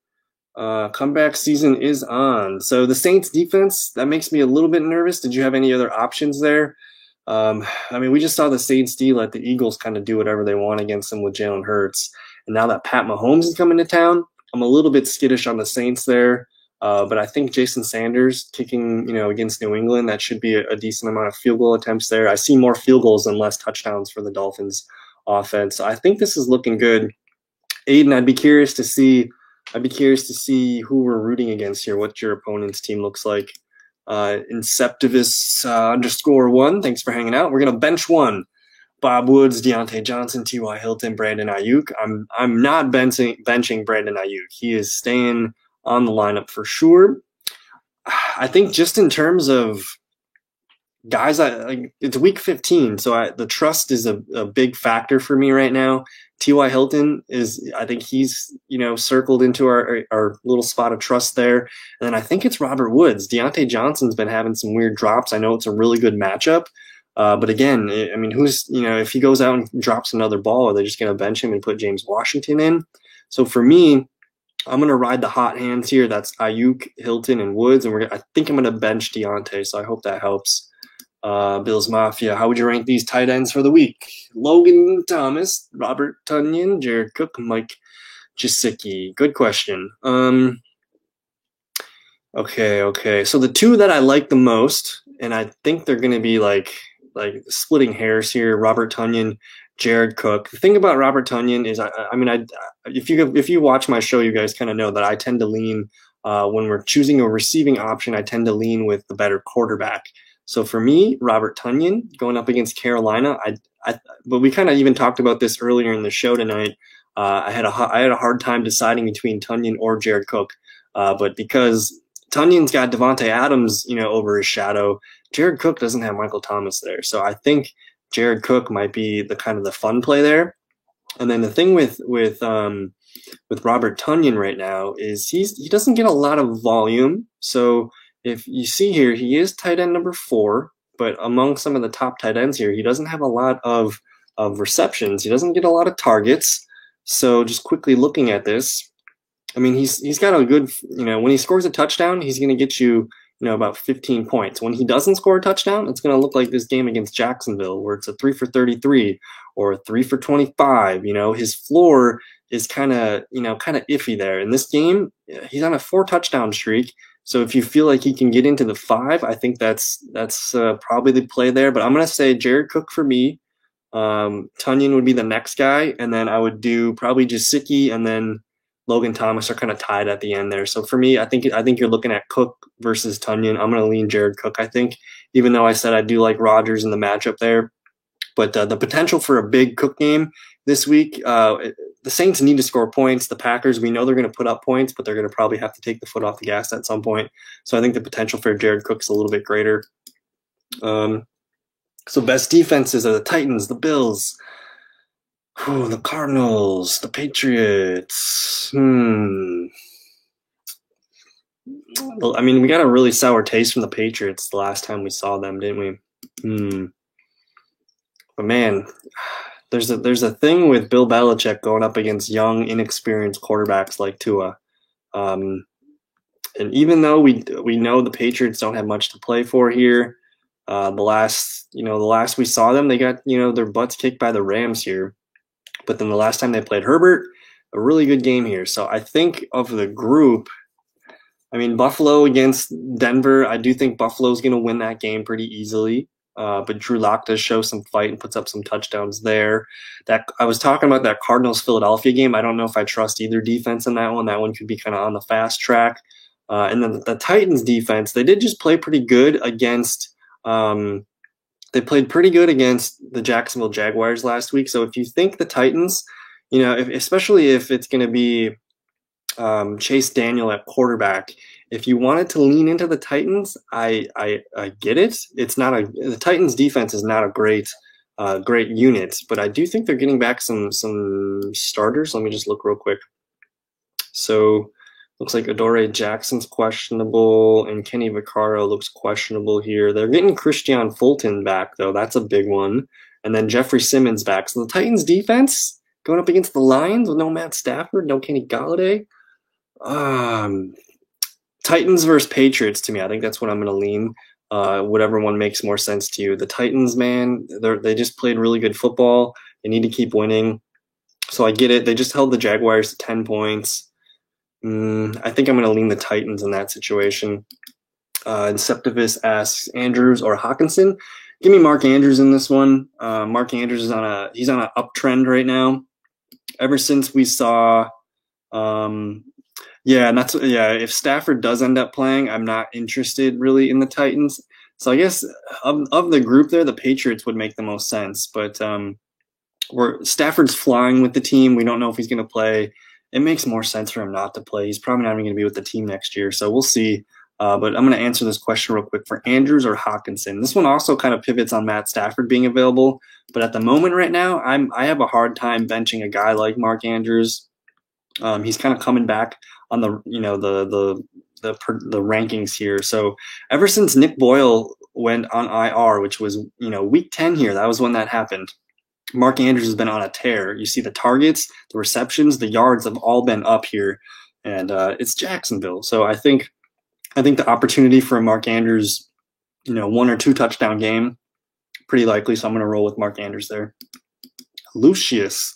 Comeback season is on. So the Saints defense, that makes me a little bit nervous. Did you have any other options there? I mean, we just saw the Saints D let the Eagles kind of do whatever they want against them with Jalen Hurts. And now that Pat Mahomes is coming to town, I'm a little bit skittish on the Saints there. But I think Jason Sanders kicking, against New England, that should be a decent amount of field goal attempts there. I see more field goals than less touchdowns for the Dolphins offense. So I think this is looking good. Aiden, I'd be curious to see who we're rooting against here, what your opponent's team looks like. Inceptivus _1, thanks for hanging out. We're going to bench one. Bob Woods, Deontay Johnson, T.Y. Hilton, Brandon Ayuk. I'm not benching Brandon Ayuk. He is staying on the lineup for sure. I think just in terms of guys, it's week 15, so the trust is a big factor for me right now. T.Y. Hilton I think he's, circled into our little spot of trust there. And then I think it's Robert Woods. Deontay Johnson's been having some weird drops. I know it's a really good matchup. But again, I mean, if he goes out and drops another ball, are they just going to bench him and put James Washington in? So for me, I'm going to ride the hot hands here. That's Ayuk, Hilton, and Woods. And I think I'm going to bench Deontay, so I hope that helps. Bills Mafia, how would you rank these tight ends for the week? Logan Thomas, Robert Tonyan, Jared Cook, Mike Gesicki. Good question. Okay. So the two that I like the most, and I think they're going to be like splitting hairs here, Robert Tonyan, Jared Cook. The thing about Robert Tonyan is, if you watch my show, you guys kind of know that I tend to lean, when we're choosing a receiving option, I tend to lean with the better quarterback. So for me, Robert Tonyan going up against Carolina, but we kind of even talked about this earlier in the show tonight. I had a hard time deciding between Tonyan or Jared Cook, but because Tunyan's got Devontae Adams, over his shadow, Jared Cook doesn't have Michael Thomas there. So I think Jared Cook might be the kind of the fun play there. And then the thing with Robert Tonyan right now is he doesn't get a lot of volume. So if you see here, he is tight end number 4, but among some of the top tight ends here, he doesn't have a lot of receptions. He doesn't get a lot of targets. So just quickly looking at this, I mean, he's got a good, when he scores a touchdown, he's going to get you, about 15 points. When he doesn't score a touchdown, it's going to look like this game against Jacksonville, where it's a 3 for 33 or a 3 for 25. His floor is kind of iffy there. In this game, he's on a 4 touchdown streak. So if you feel like he can get into the 5, I think that's probably the play there. But I'm going to say Jared Cook for me. Tonyan would be the next guy, and then I would do probably Gesicki, and then Logan Thomas are kind of tied at the end there. So for me, I think you're looking at Cook versus Tonyan. I'm going to lean Jared Cook, I think, even though I said I do like Rodgers in the matchup there. But the potential for a big Cook game this week, the Saints need to score points. The Packers, we know they're going to put up points, but they're going to probably have to take the foot off the gas at some point. So I think the potential for Jared Cook's a little bit greater. So best defenses are the Titans, the Bills, the Cardinals, the Patriots. Well, I mean, we got a really sour taste from the Patriots the last time we saw them, didn't we? But man, there's a thing with Bill Belichick going up against young, inexperienced quarterbacks like Tua. And even though we know the Patriots don't have much to play for here, the last we saw them, they got their butts kicked by the Rams here. But then the last time they played Herbert, a really good game here. So I think of the group, I mean, Buffalo against Denver, I do think Buffalo's going to win that game pretty easily. but Drew Lock does show some fight and puts up some touchdowns there. That I was talking about that Cardinals-Philadelphia game. I don't know if I trust either defense in that one. That one could be kind of on the fast track. And then the Titans defense, they did just play pretty good against they played pretty good against the Jacksonville Jaguars last week. So if you think the Titans, especially if it's going to be Chase Daniel at quarterback, if you wanted to lean into the Titans, I get it. The Titans defense is not a great unit, but I do think they're getting back some starters. Let me just look real quick. So looks like Adoree Jackson's questionable, and Kenny Vaccaro looks questionable here. They're getting Christian Fulton back, though. That's a big one. And then Jeffrey Simmons back. So the Titans defense going up against the Lions with no Matt Stafford, no Kenny Golladay. Titans versus Patriots to me. I think that's what I'm going to lean. Whatever one makes more sense to you. The Titans, man, they just played really good football. They need to keep winning. So I get it. They just held the Jaguars to 10 points. I think I'm going to lean the Titans in that situation. Inceptivus asks Andrews or Hawkinson. Give me Mark Andrews in this one. Mark Andrews is on an uptrend right now. Ever since we saw, if Stafford does end up playing, I'm not interested really in the Titans. So I guess of the group there, the Patriots would make the most sense. But Stafford's flying with the team. We don't know if he's going to play. It makes more sense for him not to play. He's probably not even going to be with the team next year, so we'll see. But I'm going to answer this question real quick for Andrews or Hawkinson. This one also kind of pivots on Matt Stafford being available, but at the moment right now, I have a hard time benching a guy like Mark Andrews. He's kind of coming back on the rankings here. So ever since Nick Boyle went on IR, which was week 10 here, that was when that happened. Mark Andrews has been on a tear. You see the targets, the receptions, the yards have all been up here, and it's Jacksonville. So I think the opportunity for a Mark Andrews, 1 or 2 touchdown game, pretty likely. So I'm going to roll with Mark Andrews there. Lucius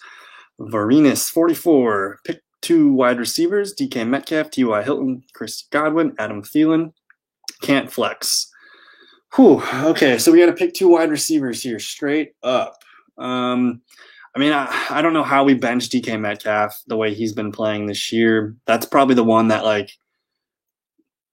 Varinas, 44, pick 2 wide receivers: DK Metcalf, T.Y. Hilton, Chris Godwin, Adam Thielen. Can't flex. Whew. Okay, so we got to pick 2 wide receivers here, straight up. I don't know how we bench DK Metcalf the way he's been playing this year. That's probably the one that,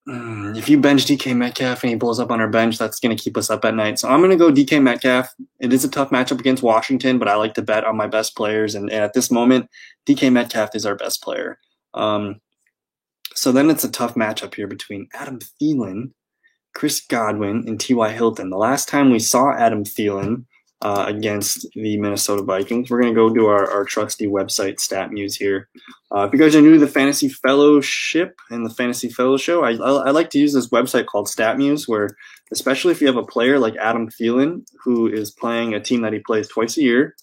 if you bench DK Metcalf and he blows up on our bench, that's going to keep us up at night. So I'm going to go DK Metcalf. It is a tough matchup against Washington, but I like to bet on my best players. And at this moment, DK Metcalf is our best player. So then it's a tough matchup here between Adam Thielen, Chris Godwin, and T.Y. Hilton. The last time we saw Adam Thielen against the Minnesota Vikings, we're going to go to our trusty website, StatMuse here. If you guys are new to the Fantasy Fellowship and the Fantasy Fellow Show, I like to use this website called StatMuse, where especially if you have a player like Adam Thielen, who is playing a team that he plays twice a year,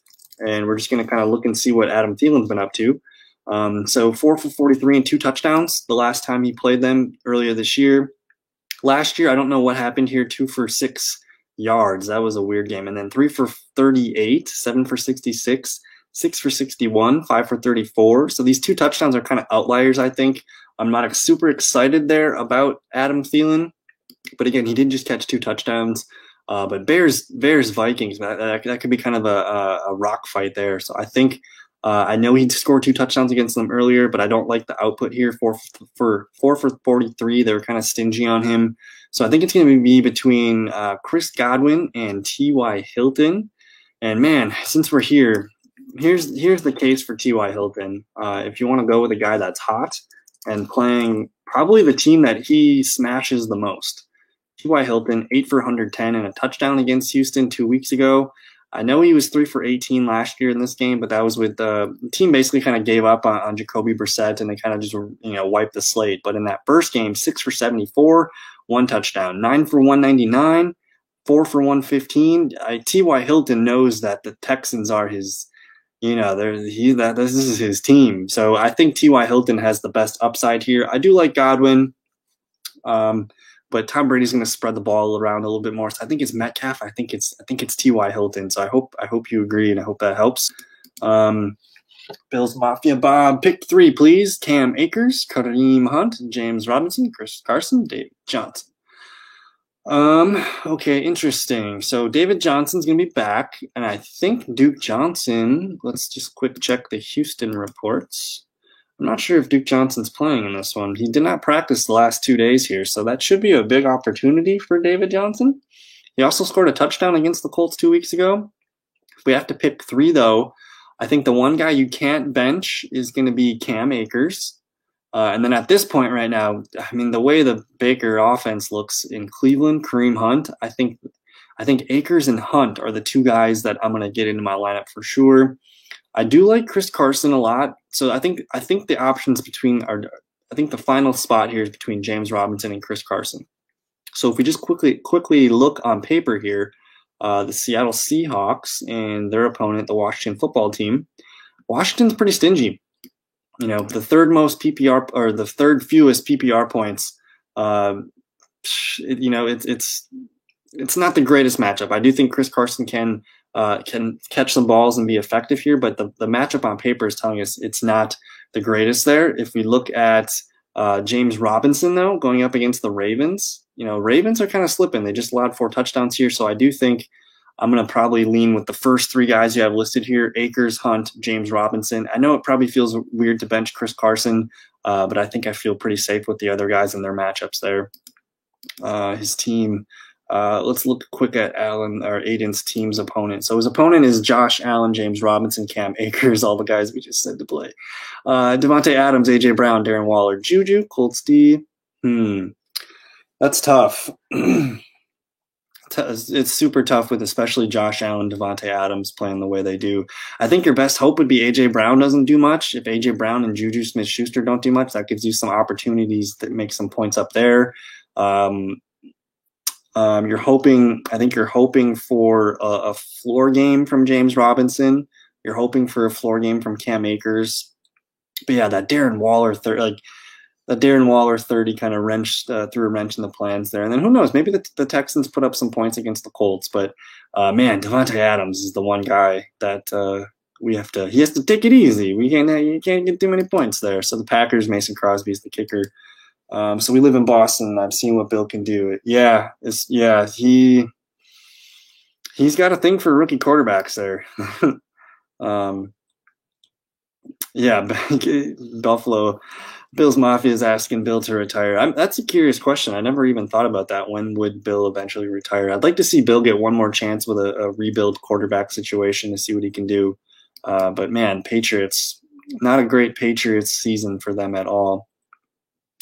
and we're just going to kind of look and see what Adam Thielen's been up to. So 4 for 43 and 2 touchdowns the last time he played them earlier this year. Last year, I don't know what happened here, 2 for 6 yards. That was a weird game. And then 3 for 38, 7 for 66, 6 for 61, 5 for 34. So these 2 touchdowns are kind of outliers, I think. I'm not super excited there about Adam Thielen. But again, he did just catch 2 touchdowns. But Bears Vikings, that could be kind of a rock fight there. So I think I know he scored 2 touchdowns against them earlier, but I don't like the output here. 4 for 43. They were kind of stingy on him. So I think it's going to be between Chris Godwin and T.Y. Hilton. And man, since we're here, here's the case for T.Y. Hilton. If you want to go with a guy that's hot and playing probably the team that he smashes the most. T.Y. Hilton, 8 for 110 and a touchdown against Houston 2 weeks ago. I know he was 3 for 18 last year in this game, but that was with the team basically kind of gave up on Jacoby Brissett, and they kind of just wiped the slate. But in that first game, 6 for 74, 1 touchdown, 9 for 199, 4 for 115. T.Y. Hilton knows that the Texans are his, this is his team. So I think T.Y. Hilton has the best upside here. I do like Godwin. But Tom Brady's going to spread the ball around a little bit more. So I think it's Metcalf. I think it's T.Y. Hilton. So I hope you agree, and I hope that helps. Bills Mafia Bob, pick 3, please. Cam Akers, Kareem Hunt, James Robinson, Chris Carson, Dave Johnson. Okay, interesting. So David Johnson's gonna be back, and I think Duke Johnson, let's just quick check the Houston reports. I'm not sure if Duke Johnson's playing in this one. He did not practice the last 2 days here, so that should be a big opportunity for David Johnson. He also scored a touchdown against the Colts 2 weeks ago. If we have to pick three, though, I think the one guy you can't bench is going to be Cam Akers. And then at this point right now, I mean, the way the Baker offense looks in Cleveland, Kareem Hunt, I think Akers and Hunt are the two guys that I'm going to get into my lineup for sure. I do like Chris Carson a lot, so I think the options between are I think the final spot here is between James Robinson and Chris Carson. So if we just quickly look on paper here, the Seattle Seahawks and their opponent, the Washington Football Team, Washington's pretty stingy. You know, the third most PPR or the third fewest PPR points. You know, it's not the greatest matchup. I do think Chris Carson can catch some balls and be effective here, but the matchup on paper is telling us it's not the greatest there. If we look at James Robinson, though, going up against the Ravens, you know, Ravens are kind of slipping. They just allowed 4 touchdowns here, so I do think I'm going to probably lean with the first 3 guys you have listed here: Akers, Hunt, James Robinson. I know it probably feels weird to bench Chris Carson, but I think I feel pretty safe with the other guys and their matchups there. His team, let's look quick at Aiden's team's opponent. So his opponent is Josh Allen, James Robinson, Cam Akers, all the guys we just said to play. Devontae Adams, A.J. Brown, Darren Waller, Juju, Colts D. That's tough. It's super tough with especially Josh Allen, Devontae Adams playing the way they do. I think your best hope would be A.J. Brown doesn't do much. If A.J. Brown and Juju Smith-Schuster don't do much, that gives you some opportunities that make some points up there. You're hoping for a floor game from James Robinson. You're hoping for a floor game from Cam Akers. But yeah, that Darren Waller 30 kind of threw a wrench in the plans there. And then who knows, maybe the Texans put up some points against the Colts. But man, Devontae Adams is the one guy that he has to take it easy. You can't get too many points there. So the Packers, Mason Crosby is the kicker. So we live in Boston. I've seen what Bill can do. He's got a thing for rookie quarterbacks there. Buffalo Bills Mafia is asking Bill to retire. That's a curious question. I never even thought about that. When would Bill eventually retire? I'd like to see Bill get one more chance with a rebuild quarterback situation to see what he can do. But man, Patriots, not a great Patriots season for them at all.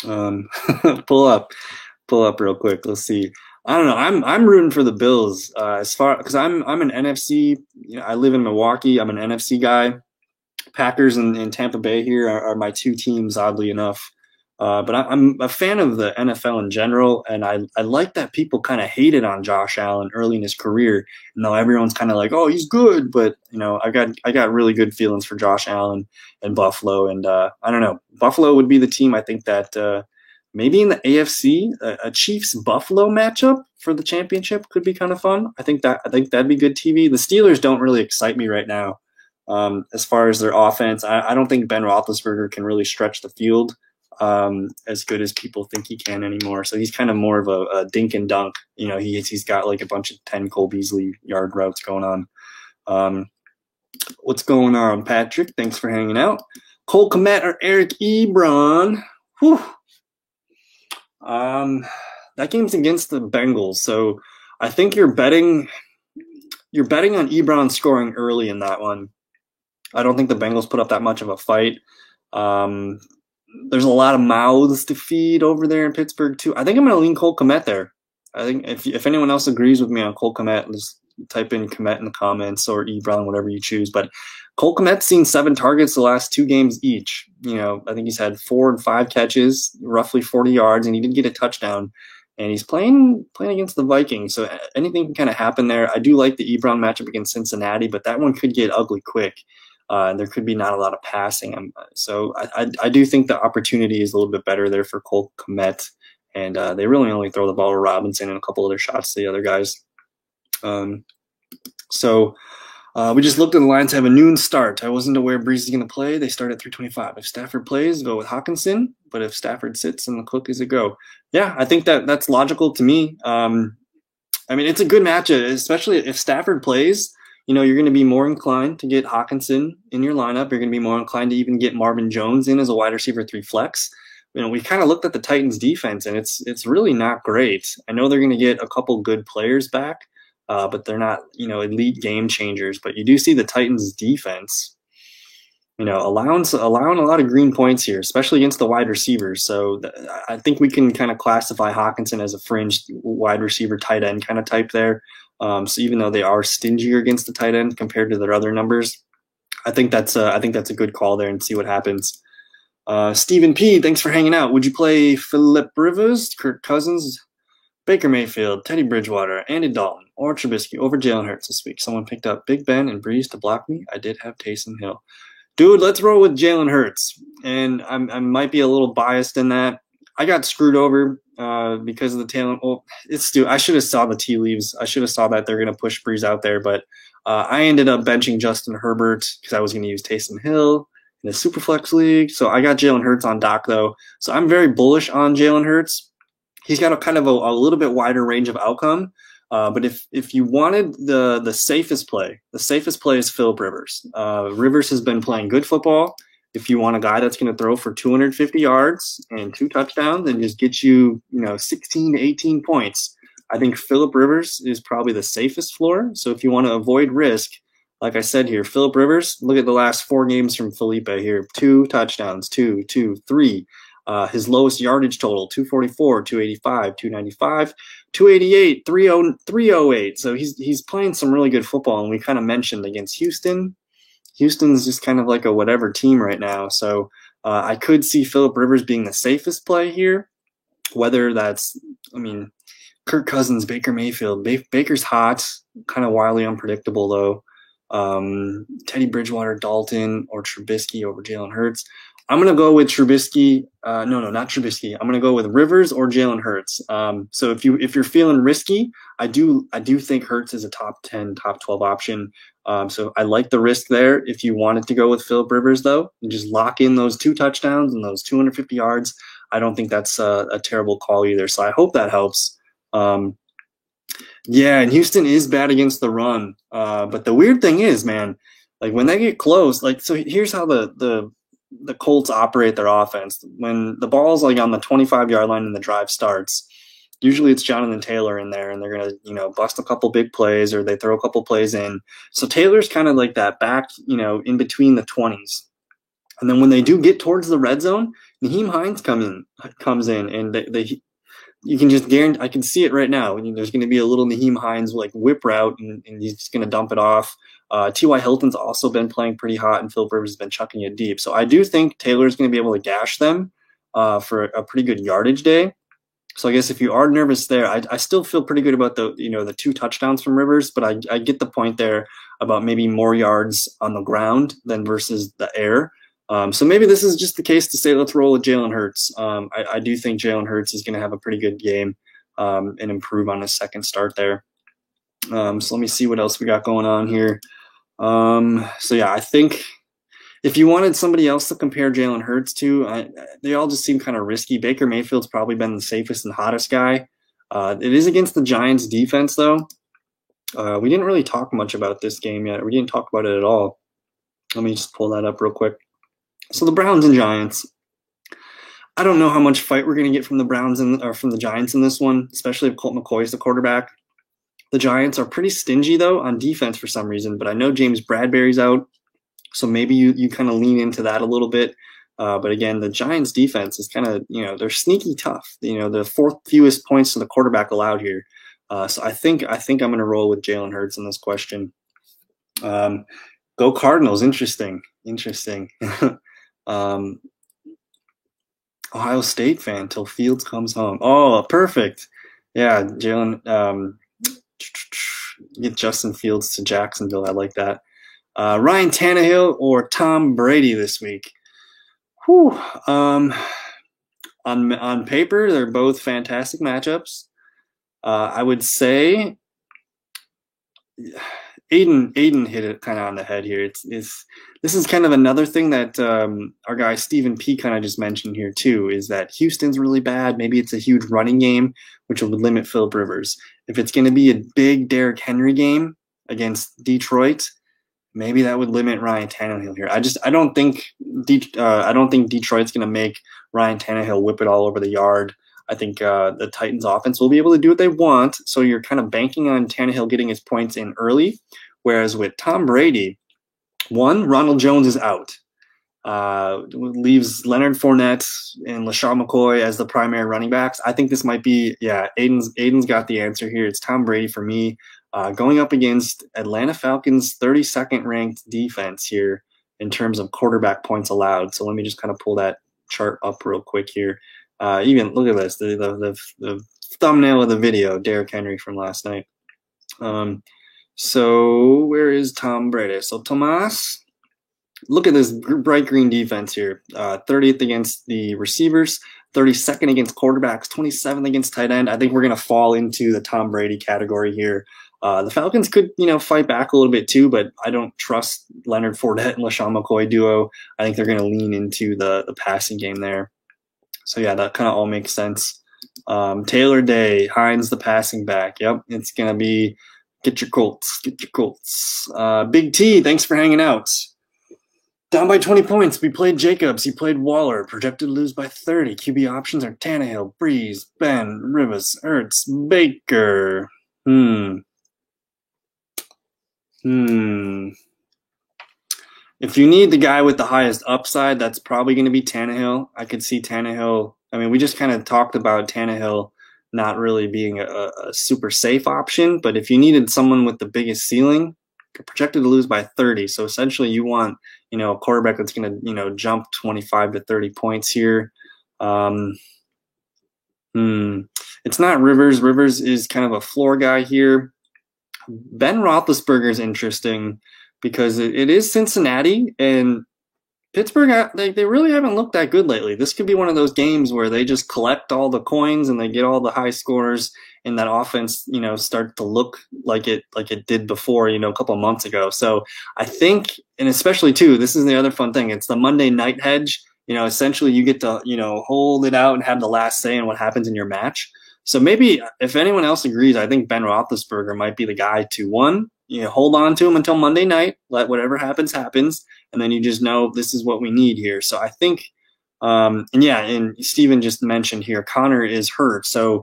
Pull up real quick. Let's see. I don't know. I'm rooting for the Bills because I'm an NFC. You know, I live in Milwaukee. I'm an NFC guy. Packers and Tampa Bay here are my 2 teams, oddly enough. But I'm a fan of the NFL in general, and I like that people kind of hated on Josh Allen early in his career. And now everyone's kind of like, oh, he's good, but you know, I got really good feelings for Josh Allen and Buffalo, and I don't know, Buffalo would be the team I think that maybe in the AFC, a Chiefs Buffalo matchup for the championship could be kind of fun. I think that'd be good TV. The Steelers don't really excite me right now. As far as their offense, I don't think Ben Roethlisberger can really stretch the field as good as people think he can anymore. So he's kind of more of a dink and dunk. You know, he's got like a bunch of 10 Cole Beasley yard routes going on. What's going on, Patrick? Thanks for hanging out. Cole Kmet or Eric Ebron? Whew. That game's against the Bengals, so I think you're betting on Ebron scoring early in that one. I don't think the Bengals put up that much of a fight. There's a lot of mouths to feed over there in Pittsburgh too. I think I'm going to lean Cole Kmet there. I think if anyone else agrees with me on Cole Kmet, just type in Kmet in the comments or Ebron, whatever you choose. But Cole Kmet's seen 7 targets the last 2 games each. You know, I think he's had 4 and 5 catches, roughly 40 yards, and he did get a touchdown. And he's playing against the Vikings, so anything can kind of happen there. I do like the Ebron matchup against Cincinnati, but that one could get ugly quick. There could be not a lot of passing. So I do think the opportunity is a little bit better there for Cole Kmet. And they really only throw the ball to Robinson and a couple other shots to the other guys. So We just looked at the Lions have a noon start. I wasn't aware Breeze is going to play. They start at 3:25. If Stafford plays, go with Hockenson. But if Stafford sits, then the Cook is a go. Yeah, I think that's logical to me. I mean, it's a good matchup, especially if Stafford plays. You're going to be more inclined to get Hockenson in your lineup. You're going to be more inclined to even get Marvin Jones in as a wide receiver 3 flex. We kind of looked at the Titans defense, and it's really not great. I know they're going to get a couple good players back, but they're not, elite game changers. But you do see the Titans defense, allowing a lot of green points here, especially against the wide receivers. So I think we can kind of classify Hockenson as a fringe wide receiver tight end kind of type there. So even though they are stingier against the tight end compared to their other numbers, I think that's a good call there and see what happens. Stephen P, thanks for hanging out. Would you play Philip Rivers, Kirk Cousins, Baker Mayfield, Teddy Bridgewater, Andy Dalton, or Trubisky over Jalen Hurts this week? Someone picked up Big Ben and Breeze to block me. I did have Taysom Hill. Dude, let's roll with Jalen Hurts. And I might be a little biased in that. I got screwed over because of the talent. Well, I should have saw the tea leaves. I should have saw that they're going to push Breeze out there. But I ended up benching Justin Herbert because I was going to use Taysom Hill in a Superflex league. So I got Jalen Hurts on dock, though. So I'm very bullish on Jalen Hurts. He's got a kind of a little bit wider range of outcome. But if you wanted the safest play is Philip Rivers. Rivers has been playing good football. If you want a guy that's going to throw for 250 yards and 2 touchdowns and just get you, 16 to 18 points, I think Philip Rivers is probably the safest floor. So if you want to avoid risk, like I said here, Philip Rivers, look at the last 4 games from Felipe here. 2 touchdowns, 2, 2, 3. His lowest yardage total, 244, 285, 295, 288, 308. So he's playing some really good football. And we kind of mentioned against Houston. Houston's just kind of like a whatever team right now. So I could see Philip Rivers being the safest play here. Whether that's, Kirk Cousins, Baker Mayfield. Baker's hot, kind of wildly unpredictable though. Teddy Bridgewater, Dalton, or Trubisky over Jalen Hurts. I'm going to go with Trubisky. No, not Trubisky. I'm going to go with Rivers or Jalen Hurts. So if you're feeling risky, I do think Hurts is a top 10, top 12 option. So I like the risk there. If you wanted to go with Philip Rivers, though, and just lock in those 2 touchdowns and those 250 yards, I don't think that's a terrible call either. So I hope that helps. Yeah, and Houston is bad against the run. But the weird thing is, man, like when they get close, so here's how the Colts operate their offense. When the ball's like on the 25-yard line and the drive starts, usually it's Jonathan Taylor in there, and they're going to, bust a couple big plays or they throw a couple plays in. So Taylor's kind of like that back, in between the 20s. And then when they do get towards the red zone, Nyheim Hines comes in, and you can just guarantee, I can see it right now. There's going to be a little Nyheim Hines like whip route, and he's just going to dump it off. T.Y. Hilton's also been playing pretty hot, and Philip Rivers has been chucking it deep. So I do think Taylor's going to be able to gash them for a pretty good yardage day. So I guess if you are nervous there, I still feel pretty good about the 2 touchdowns from Rivers, but I get the point there about maybe more yards on the ground than versus the air. So maybe this is just the case to say let's roll with Jalen Hurts. I do think Jalen Hurts is going to have a pretty good game and improve on his second start there. So let me see what else we got going on here. So yeah, I think if you wanted somebody else to compare Jalen Hurts to, they all just seem kind of risky. Baker Mayfield's probably been the safest and hottest guy. It is against the Giants defense though. We didn't really talk much about this game yet. We didn't talk about it at all. Let me just pull that up real quick. So the Browns and Giants. I don't know how much fight we're going to get from the Browns or from the Giants in this one, especially if Colt McCoy is the quarterback. The Giants are pretty stingy, though, on defense for some reason, but I know James Bradbury's out, so maybe you kind of lean into that a little bit. But again, the Giants' defense is kind of, they're sneaky tough. The 4th fewest points to the quarterback allowed here. So I think I'm going to roll with Jalen Hurts in this question. Go Cardinals. Interesting. Ohio State fan till Fields comes home. Oh, perfect. Yeah, Jalen. Get Justin Fields to Jacksonville. I like that. Ryan Tannehill or Tom Brady this week? Whew. On paper, they're both fantastic matchups. I would say Aiden hit it kind of on the head here. This is kind of another thing that our guy Stephen P kind of just mentioned here too, is that Houston's really bad. Maybe it's a huge running game, which will limit Philip Rivers. If it's going to be a big Derrick Henry game against Detroit, maybe that would limit Ryan Tannehill here. I don't think Detroit's going to make Ryan Tannehill whip it all over the yard. I think the Titans offense will be able to do what they want. So you're kind of banking on Tannehill getting his points in early. Whereas with Tom Brady, Ronald Jones is out. Leaves Leonard Fournette and LaShawn McCoy as the primary running backs. I think this might be, Aiden's got the answer here. It's Tom Brady for me. Going up against Atlanta Falcons' 32nd ranked defense here in terms of quarterback points allowed. So let me just kind of pull that chart up real quick here. Even look at this, the thumbnail of the video, Derrick Henry from last night. So where is Tom Brady? So Tomas, look at this bright green defense here. 30th against the receivers, 32nd against quarterbacks, 27th against tight end. I think we're going to fall into the Tom Brady category here. The Falcons could, fight back a little bit too, but I don't trust Leonard Fournette and LaShawn McCoy duo. I think they're going to lean into the passing game there. So yeah, that kind of all makes sense. Taylor Day, Hines the passing back. Yep, it's going to be get your Colts. Big T, thanks for hanging out. Down by 20 points. We played Jacobs. He played Waller. Projected to lose by 30. QB options are Tannehill, Breeze, Ben, Rivers, Ertz, Baker. If you need the guy with the highest upside, that's probably going to be Tannehill. I could see Tannehill. I mean, we just kind of talked about Tannehill not really being a super safe option, but if you needed someone with the biggest ceiling, projected to lose by 30. So essentially you want, a quarterback that's going to, jump 25 to 30 points here. It's not Rivers. Rivers is kind of a floor guy here. Ben Roethlisberger is interesting because it is Cincinnati, and Pittsburgh, they really haven't looked that good lately. This could be one of those games where they just collect all the coins and they get all the high scores, and that offense, start to look like it did before, a couple of months ago. So I think, and especially too, this is the other fun thing. It's the Monday night hedge. Essentially you get to, hold it out and have the last say in what happens in your match. So maybe if anyone else agrees, I think Ben Roethlisberger might be the guy to hold on to him until Monday night, let whatever happens, and then you just know this is what we need here. So I think, and Steven just mentioned here, Connor is hurt, so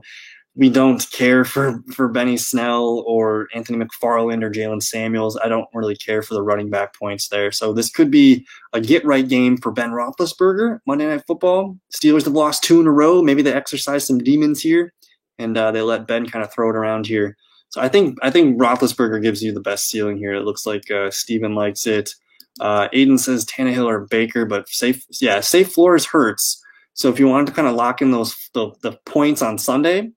we don't care for Benny Snell or Anthony McFarland or Jalen Samuels. I don't really care for the running back points there. So this could be a get-right game for Ben Roethlisberger, Monday Night Football. Steelers have lost 2 in a row. Maybe they exercise some demons here, and they let Ben kind of throw it around here. So I think Roethlisberger gives you the best ceiling here. It looks like Steven likes it. Aiden says Tannehill or Baker, but safe floor is Hurts. So if you wanted to kind of lock in the points on Sunday,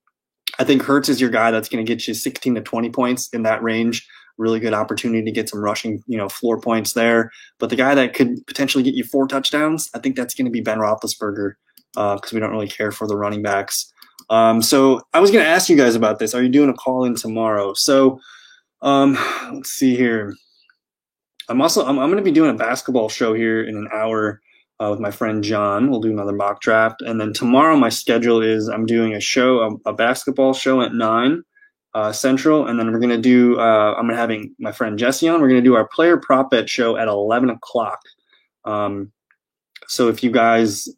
I think Hurts is your guy that's going to get you 16 to 20 points in that range. Really good opportunity to get some rushing, floor points there. But the guy that could potentially get you 4 touchdowns, I think that's going to be Ben Roethlisberger because we don't really care for the running backs. So I was going to ask you guys about this. Are you doing a call in tomorrow? So let's see here. I'm going to be doing a basketball show here in an hour with my friend John. We'll do another mock draft. And then tomorrow my schedule is I'm doing a basketball show at 9 Central. And then we're going to do, I'm having my friend Jesse on. We're going to do our player prop bet show at 11 o'clock. So if you guys,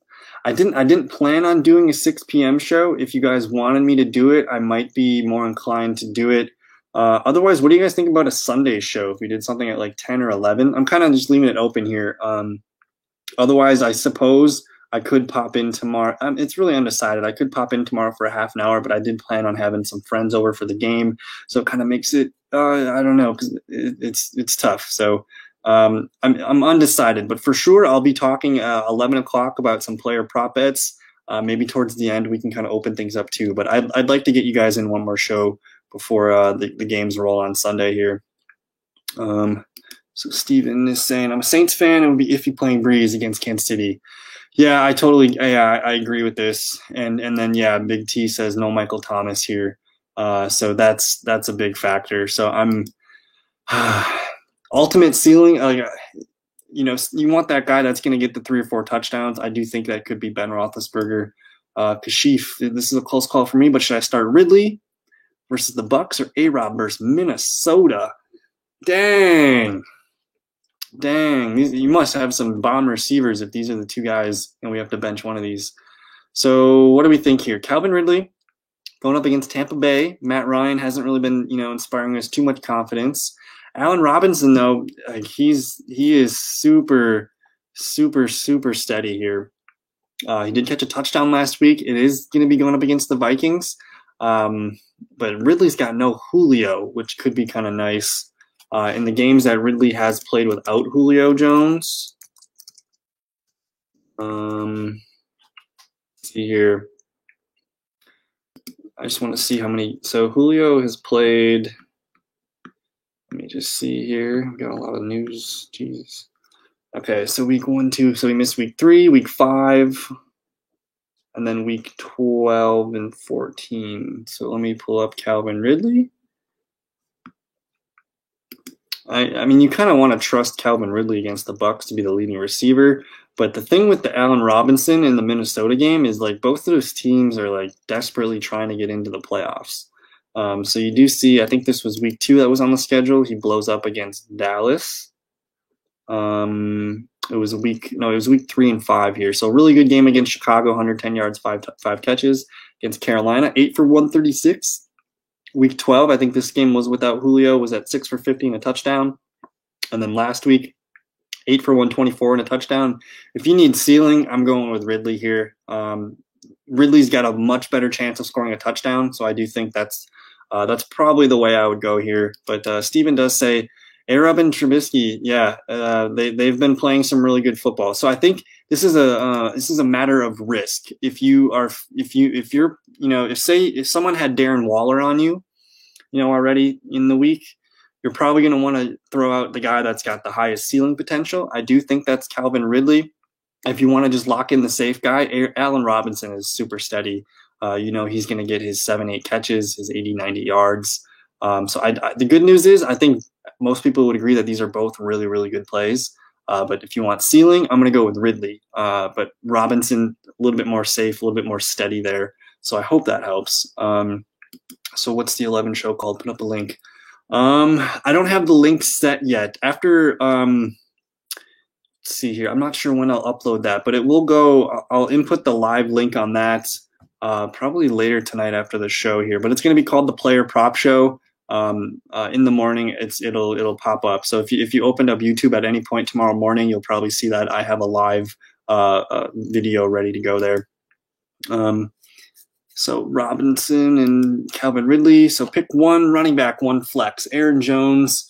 I didn't plan on doing a 6 p.m. show. If you guys wanted me to do it, I might be more inclined to do it. Otherwise, what do you guys think about a Sunday show? If we did something at like 10 or 11, I'm kind of just leaving it open here. Otherwise, I suppose I could pop in tomorrow. It's really undecided. I could pop in tomorrow for a half an hour, but I did plan on having some friends over for the game. So it kind of makes it, I don't know, because it's tough. So I'm undecided, but for sure I'll be talking 11 o'clock about some player prop bets. Maybe towards the end we can kind of open things up too. But I'd like to get you guys in one more show before the games roll on Sunday here. So Steven is saying, I'm a Saints fan. It would be iffy playing Breeze against Kansas City. Yeah, I agree with this. And then, Big T says no Michael Thomas here. So that's a big factor. So Ultimate ceiling, you want that guy that's going to get the 3 or 4 touchdowns. I do think that could be Ben Roethlisberger. Kashif, this is a close call for me, but should I start Ridley versus the Bucks or A-Rob versus Minnesota? Dang. You must have some bomb receivers if these are the two guys and we have to bench one of these. So what do we think here? Calvin Ridley going up against Tampa Bay. Matt Ryan hasn't really been, inspiring us too much confidence. Allen Robinson, though, he is super, super, super steady here. He did catch a touchdown last week. It is going to be going up against the Vikings. But Ridley's got no Julio, which could be kind of nice. In the games that Ridley has played without Julio Jones. See here. I just want to see how many. So Julio has played. Let me just see here. We've got a lot of news. Jeez. Okay, so week 1, 2. So we missed week 3, week 5, and then week 12 and 14. So let me pull up Calvin Ridley. I mean, you kind of want to trust Calvin Ridley against the Bucks to be the leading receiver. But the thing with the Allen Robinson in the Minnesota game is both of those teams are desperately trying to get into the playoffs. So you do see, I think this was week 2 that was on the schedule. He blows up against Dallas. It was week 3 and 5 here. So a really good game against Chicago, 110 yards, 5 catches. Against Carolina, 8 for 136. Week 12, I think this game was without Julio, was at 6 for 50 and a touchdown. And then last week, 8 for 124 and a touchdown. If you need ceiling, I'm going with Ridley here. Ridley's got a much better chance of scoring a touchdown, so I do think that's probably the way I would go here. But Steven does say, A-Rob and Trubisky, they've been playing some really good football. So I think this is a matter of risk. If someone had Darren Waller on you, already in the week, you're probably going to want to throw out the guy that's got the highest ceiling potential. I do think that's Calvin Ridley. If you want to just lock in the safe guy, Allen Robinson is super steady. He's going to get his 7-8 catches, his 80-90 yards. So the good news is I think most people would agree that these are both really, really good plays. But if you want ceiling, I'm going to go with Ridley. But Robinson, a little bit more safe, a little bit more steady there. So I hope that helps. So what's the 11 show called? Put up a link. I don't have the link set yet. After, let's see here. I'm not sure when I'll upload that, but it will go. I'll input the live link on that probably later tonight after the show here. But it's going to be called the Player Prop Show. In the morning, it'll pop up. So if you opened up YouTube at any point tomorrow morning, you'll probably see that I have a live video ready to go there. So Robinson and Calvin Ridley. So pick one running back, one flex. Aaron Jones,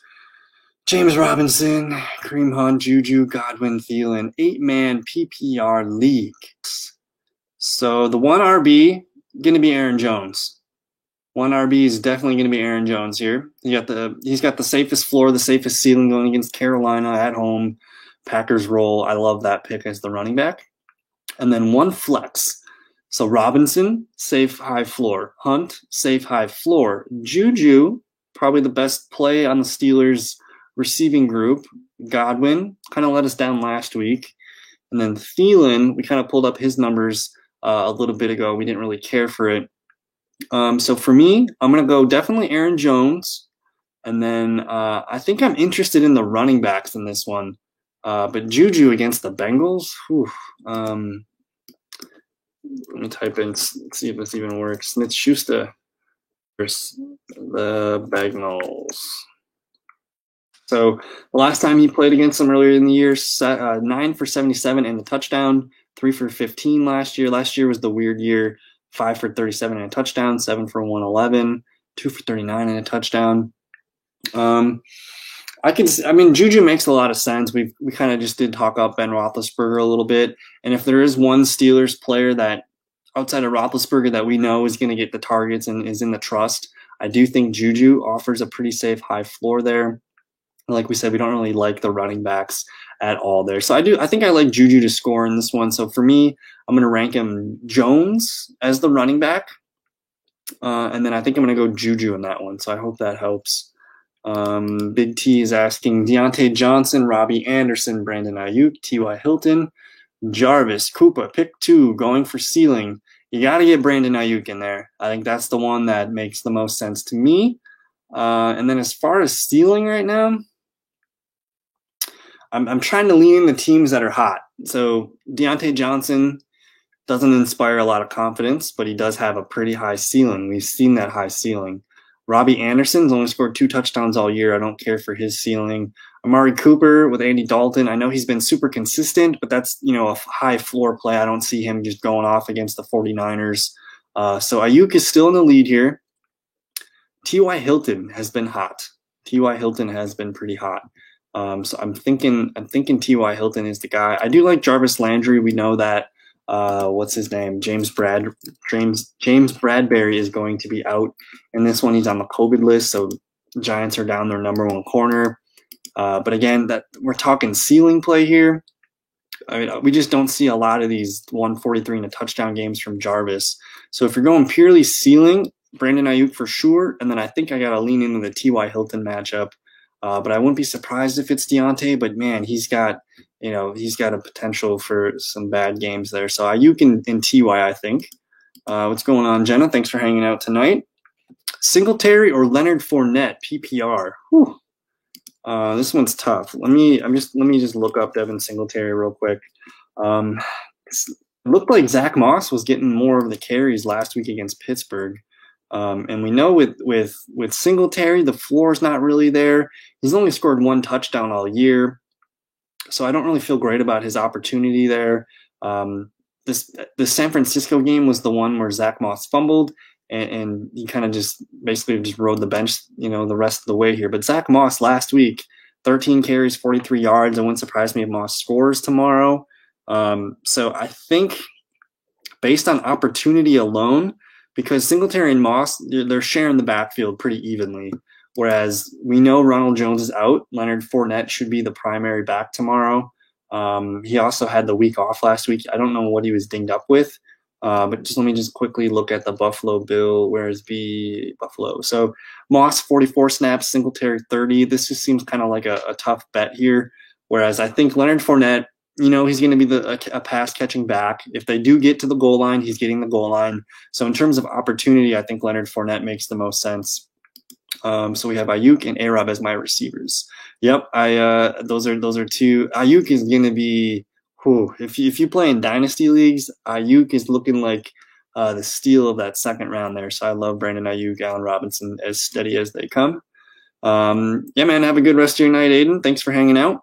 James Robinson, Kareem Hunt, Juju, Godwin, Thielen. 8-man PPR league. So the 1 RB going to be Aaron Jones. 1 RB is definitely going to be Aaron Jones here. He's got the safest floor, the safest ceiling going against Carolina at home. Packers roll. I love that pick as the running back. And then 1 flex. So Robinson, safe high floor. Hunt, safe high floor. Juju, probably the best play on the Steelers receiving group. Godwin kind of let us down last week. And then Thielen, we kind of pulled up his numbers a little bit ago. We didn't really care for it. So for me, I'm going to go definitely Aaron Jones. And then I think I'm interested in the running backs in this one. But Juju against the Bengals, let me type in, see if this even works. Smith-Schuster versus the Bengals. So the last time he played against them earlier in the year, 9 for 77 and a touchdown, 3 for 15 last year. Last year was the weird year, 5 for 37 and a touchdown, 7 for 111, 2 for 39 and a touchdown. Juju makes a lot of sense. We kind of just did talk about Ben Roethlisberger a little bit. And if there is one Steelers player that outside of Roethlisberger that we know is going to get the targets and is in the trust, I do think Juju offers a pretty safe high floor there. Like we said, we don't really like the running backs at all there. So I think I like Juju to score in this one. So for me, I'm going to rank him Jones as the running back. And then I think I'm going to go Juju in that one. So I hope that helps. Big T is asking Deontay Johnson, Robbie Anderson, Brandon Ayuk, T.Y. Hilton, Jarvis, Koopa, pick 2, going for ceiling. You got to get Brandon Ayuk in there. I think that's the one that makes the most sense to me. And then as far as stealing right now, I'm trying to lean in the teams that are hot. So Deontay Johnson doesn't inspire a lot of confidence, but he does have a pretty high ceiling. We've seen that high ceiling. Robbie Anderson's only scored 2 touchdowns all year. I don't care for his ceiling. Amari Cooper with Andy Dalton. I know he's been super consistent, but that's, a high floor play. I don't see him just going off against the 49ers. So Ayuk is still in the lead here. T.Y. Hilton has been hot. T.Y. Hilton has been pretty hot. So I'm thinking T.Y. Hilton is the guy. I do like Jarvis Landry. We know that what's his name? James Bradberry is going to be out in this one. He's on the COVID list, so Giants are down their number 1 corner. But again, that we're talking ceiling play here. I mean, we just don't see a lot of these 143 and a touchdown games from Jarvis. So if you're going purely ceiling, Brandon Ayuk for sure, and then I think I got to lean into the T.Y. Hilton matchup. But I wouldn't be surprised if it's Deontay. But man, he's got a potential for some bad games there. So Ayuk and Ty, I think. What's going on, Jenna? Thanks for hanging out tonight. Singletary or Leonard Fournette PPR? Whew. This one's tough. Let me just look up Devin Singletary real quick. It looked like Zach Moss was getting more of the carries last week against Pittsburgh. And we know with Singletary, the floor is not really there. He's only scored 1 touchdown all year. So I don't really feel great about his opportunity there. The San Francisco game was the one where Zach Moss fumbled, and he kind of just rode the bench, the rest of the way here. But Zach Moss last week, 13 carries, 43 yards. It wouldn't surprise me if Moss scores tomorrow. So I think based on opportunity alone, because Singletary and Moss, they're sharing the backfield pretty evenly. Whereas we know Ronald Jones is out. Leonard Fournette should be the primary back tomorrow. He also had the week off last week. I don't know what he was dinged up with. But let me quickly look at the Buffalo Bill. Where's the Buffalo? So Moss, 44 snaps, Singletary 30. This just seems kind of like a tough bet here. Whereas I think Leonard Fournette, he's going to be a pass-catching back. If they do get to the goal line, he's getting the goal line. So in terms of opportunity, I think Leonard Fournette makes the most sense. So we have Ayuk and A-Rob as my receivers. Yep, those are 2. Ayuk is going to be, if you play in dynasty leagues, Ayuk is looking like the steal of that second round there. So I love Brandon Ayuk, Allen Robinson, as steady as they come. Yeah, man, have a good rest of your night, Aiden. Thanks for hanging out.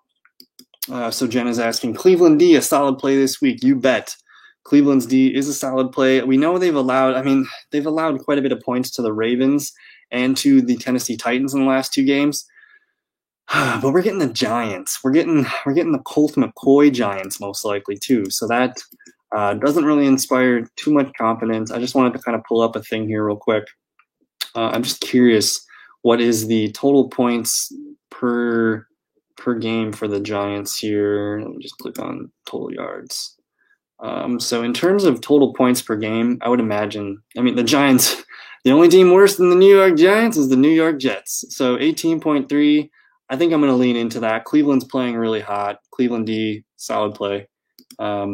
So Jenna's asking, Cleveland D, a solid play this week. You bet. Cleveland's D is a solid play. We know they've allowed quite a bit of points to the Ravens and to the Tennessee Titans in the last 2 games. But we're getting the Giants. We're getting the Colt McCoy Giants most likely too. So that doesn't really inspire too much confidence. I just wanted to kind of pull up a thing here real quick. I'm just curious, what is the total points per game for the Giants here? Let me just click on total yards. So in terms of total points per game, I would imagine, the Giants, the only team worse than the New York Giants is the New York Jets. So 18.3, I think I'm going to lean into that. Cleveland's playing really hot. Cleveland D, solid play. Yeah,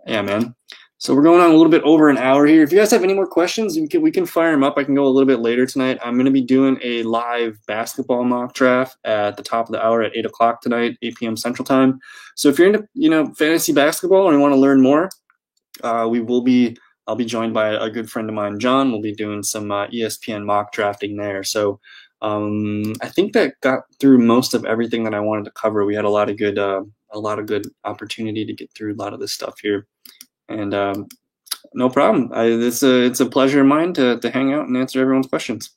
man. So we're going on a little bit over an hour here. If you guys have any more questions, we can fire them up. I can go a little bit later tonight. I'm going to be doing a live basketball mock draft at the top of the hour at 8 o'clock tonight, 8 p.m. Central Time. So if you're into fantasy basketball and you want to learn more, I'll be joined by a good friend of mine, John. We'll be doing some ESPN mock drafting there. So I think that got through most of everything that I wanted to cover. We had a lot of good opportunity to get through a lot of this stuff here. And no problem. It's a pleasure of mine to hang out and answer everyone's questions.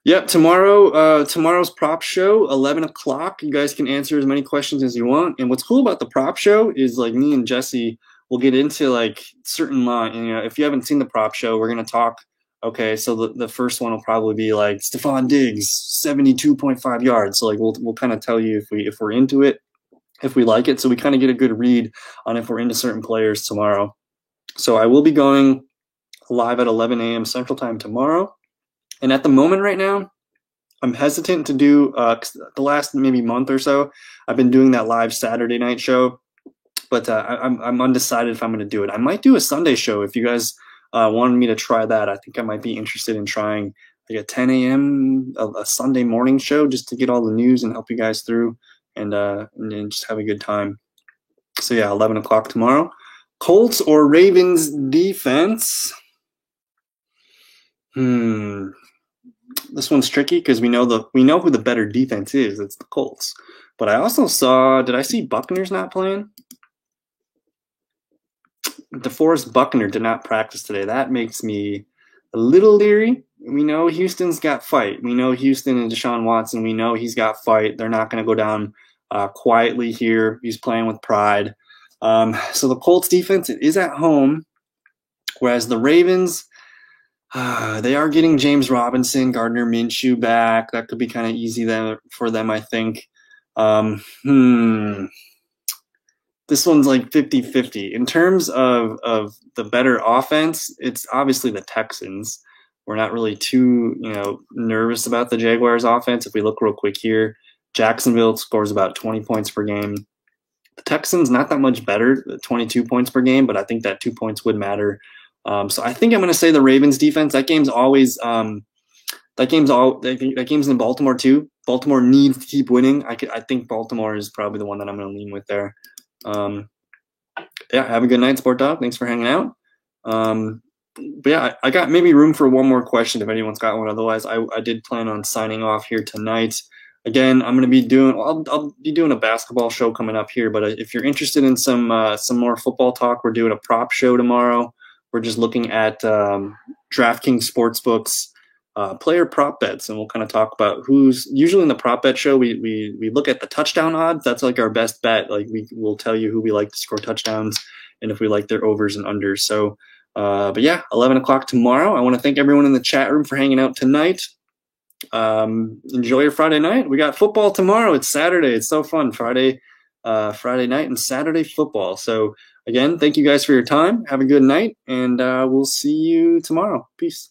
Yep, tomorrow's prop show, 11 o'clock. You guys can answer as many questions as you want. And what's cool about the prop show is, like, me and Jesse will get into, like, certain line. If you haven't seen the prop show, we're going to talk. Okay, so the first one will probably be like Stephon Diggs, 72.5 yards. So, like, we'll kind of tell you if we're into it, if we like it. So we kind of get a good read on if we're into certain players tomorrow. So I will be going live at 11 a.m. Central Time tomorrow. And at the moment right now, I'm hesitant to do the last maybe month or so. I've been doing that live Saturday night show, but I'm undecided if I'm going to do it. I might do a Sunday show if you guys wanted me to try that. I think I might be interested in trying like a 10 a.m. A Sunday morning show just to get all the news and help you guys through and just have a good time. So yeah, 11 o'clock tomorrow. Colts or Ravens defense? This one's tricky because we know who the better defense is. It's the Colts. But I also saw, did I see Buckner's not playing? DeForest Buckner did not practice today. That makes me a little leery. We know Houston's got fight. We know Houston and Deshaun Watson. We know he's got fight. They're not going to go down quietly here. He's playing with pride. So the Colts defense, it is at home, whereas the Ravens, they are getting James Robinson, Gardner Minshew back. That could be kind of easy for them, I think. This one's like 50-50. In terms of the better offense, it's obviously the Texans. We're not really too nervous about the Jaguars offense. If we look real quick here, Jacksonville scores about 20 points per game. The Texans, not that much better, 22 points per game, but I think that 2 points would matter. So I think I'm going to say the Ravens defense. That game's always that game's in Baltimore too. Baltimore needs to keep winning. I think Baltimore is probably the one that I'm going to lean with there. Yeah, have a good night, Sport Dog. Thanks for hanging out. But yeah, I got maybe room for one more question if anyone's got one. Otherwise, I did plan on signing off here tonight. Again, I'm going to be I'll be doing a basketball show coming up here. But if you're interested in some more football talk, we're doing a prop show tomorrow. We're just looking at DraftKings Sportsbook's player prop bets, and we'll kind of talk about who's usually in the prop bet show. We look at the touchdown odds. That's like our best bet. Like we'll tell you who we like to score touchdowns and if we like their overs and unders. So, but yeah, 11 o'clock tomorrow. I want to thank everyone in the chat room for hanging out tonight. Enjoy your Friday night. We got football tomorrow. It's Saturday. It's so fun. Friday night and Saturday football. So again, thank you guys for your time. Have a good night, and we'll see you tomorrow. Peace.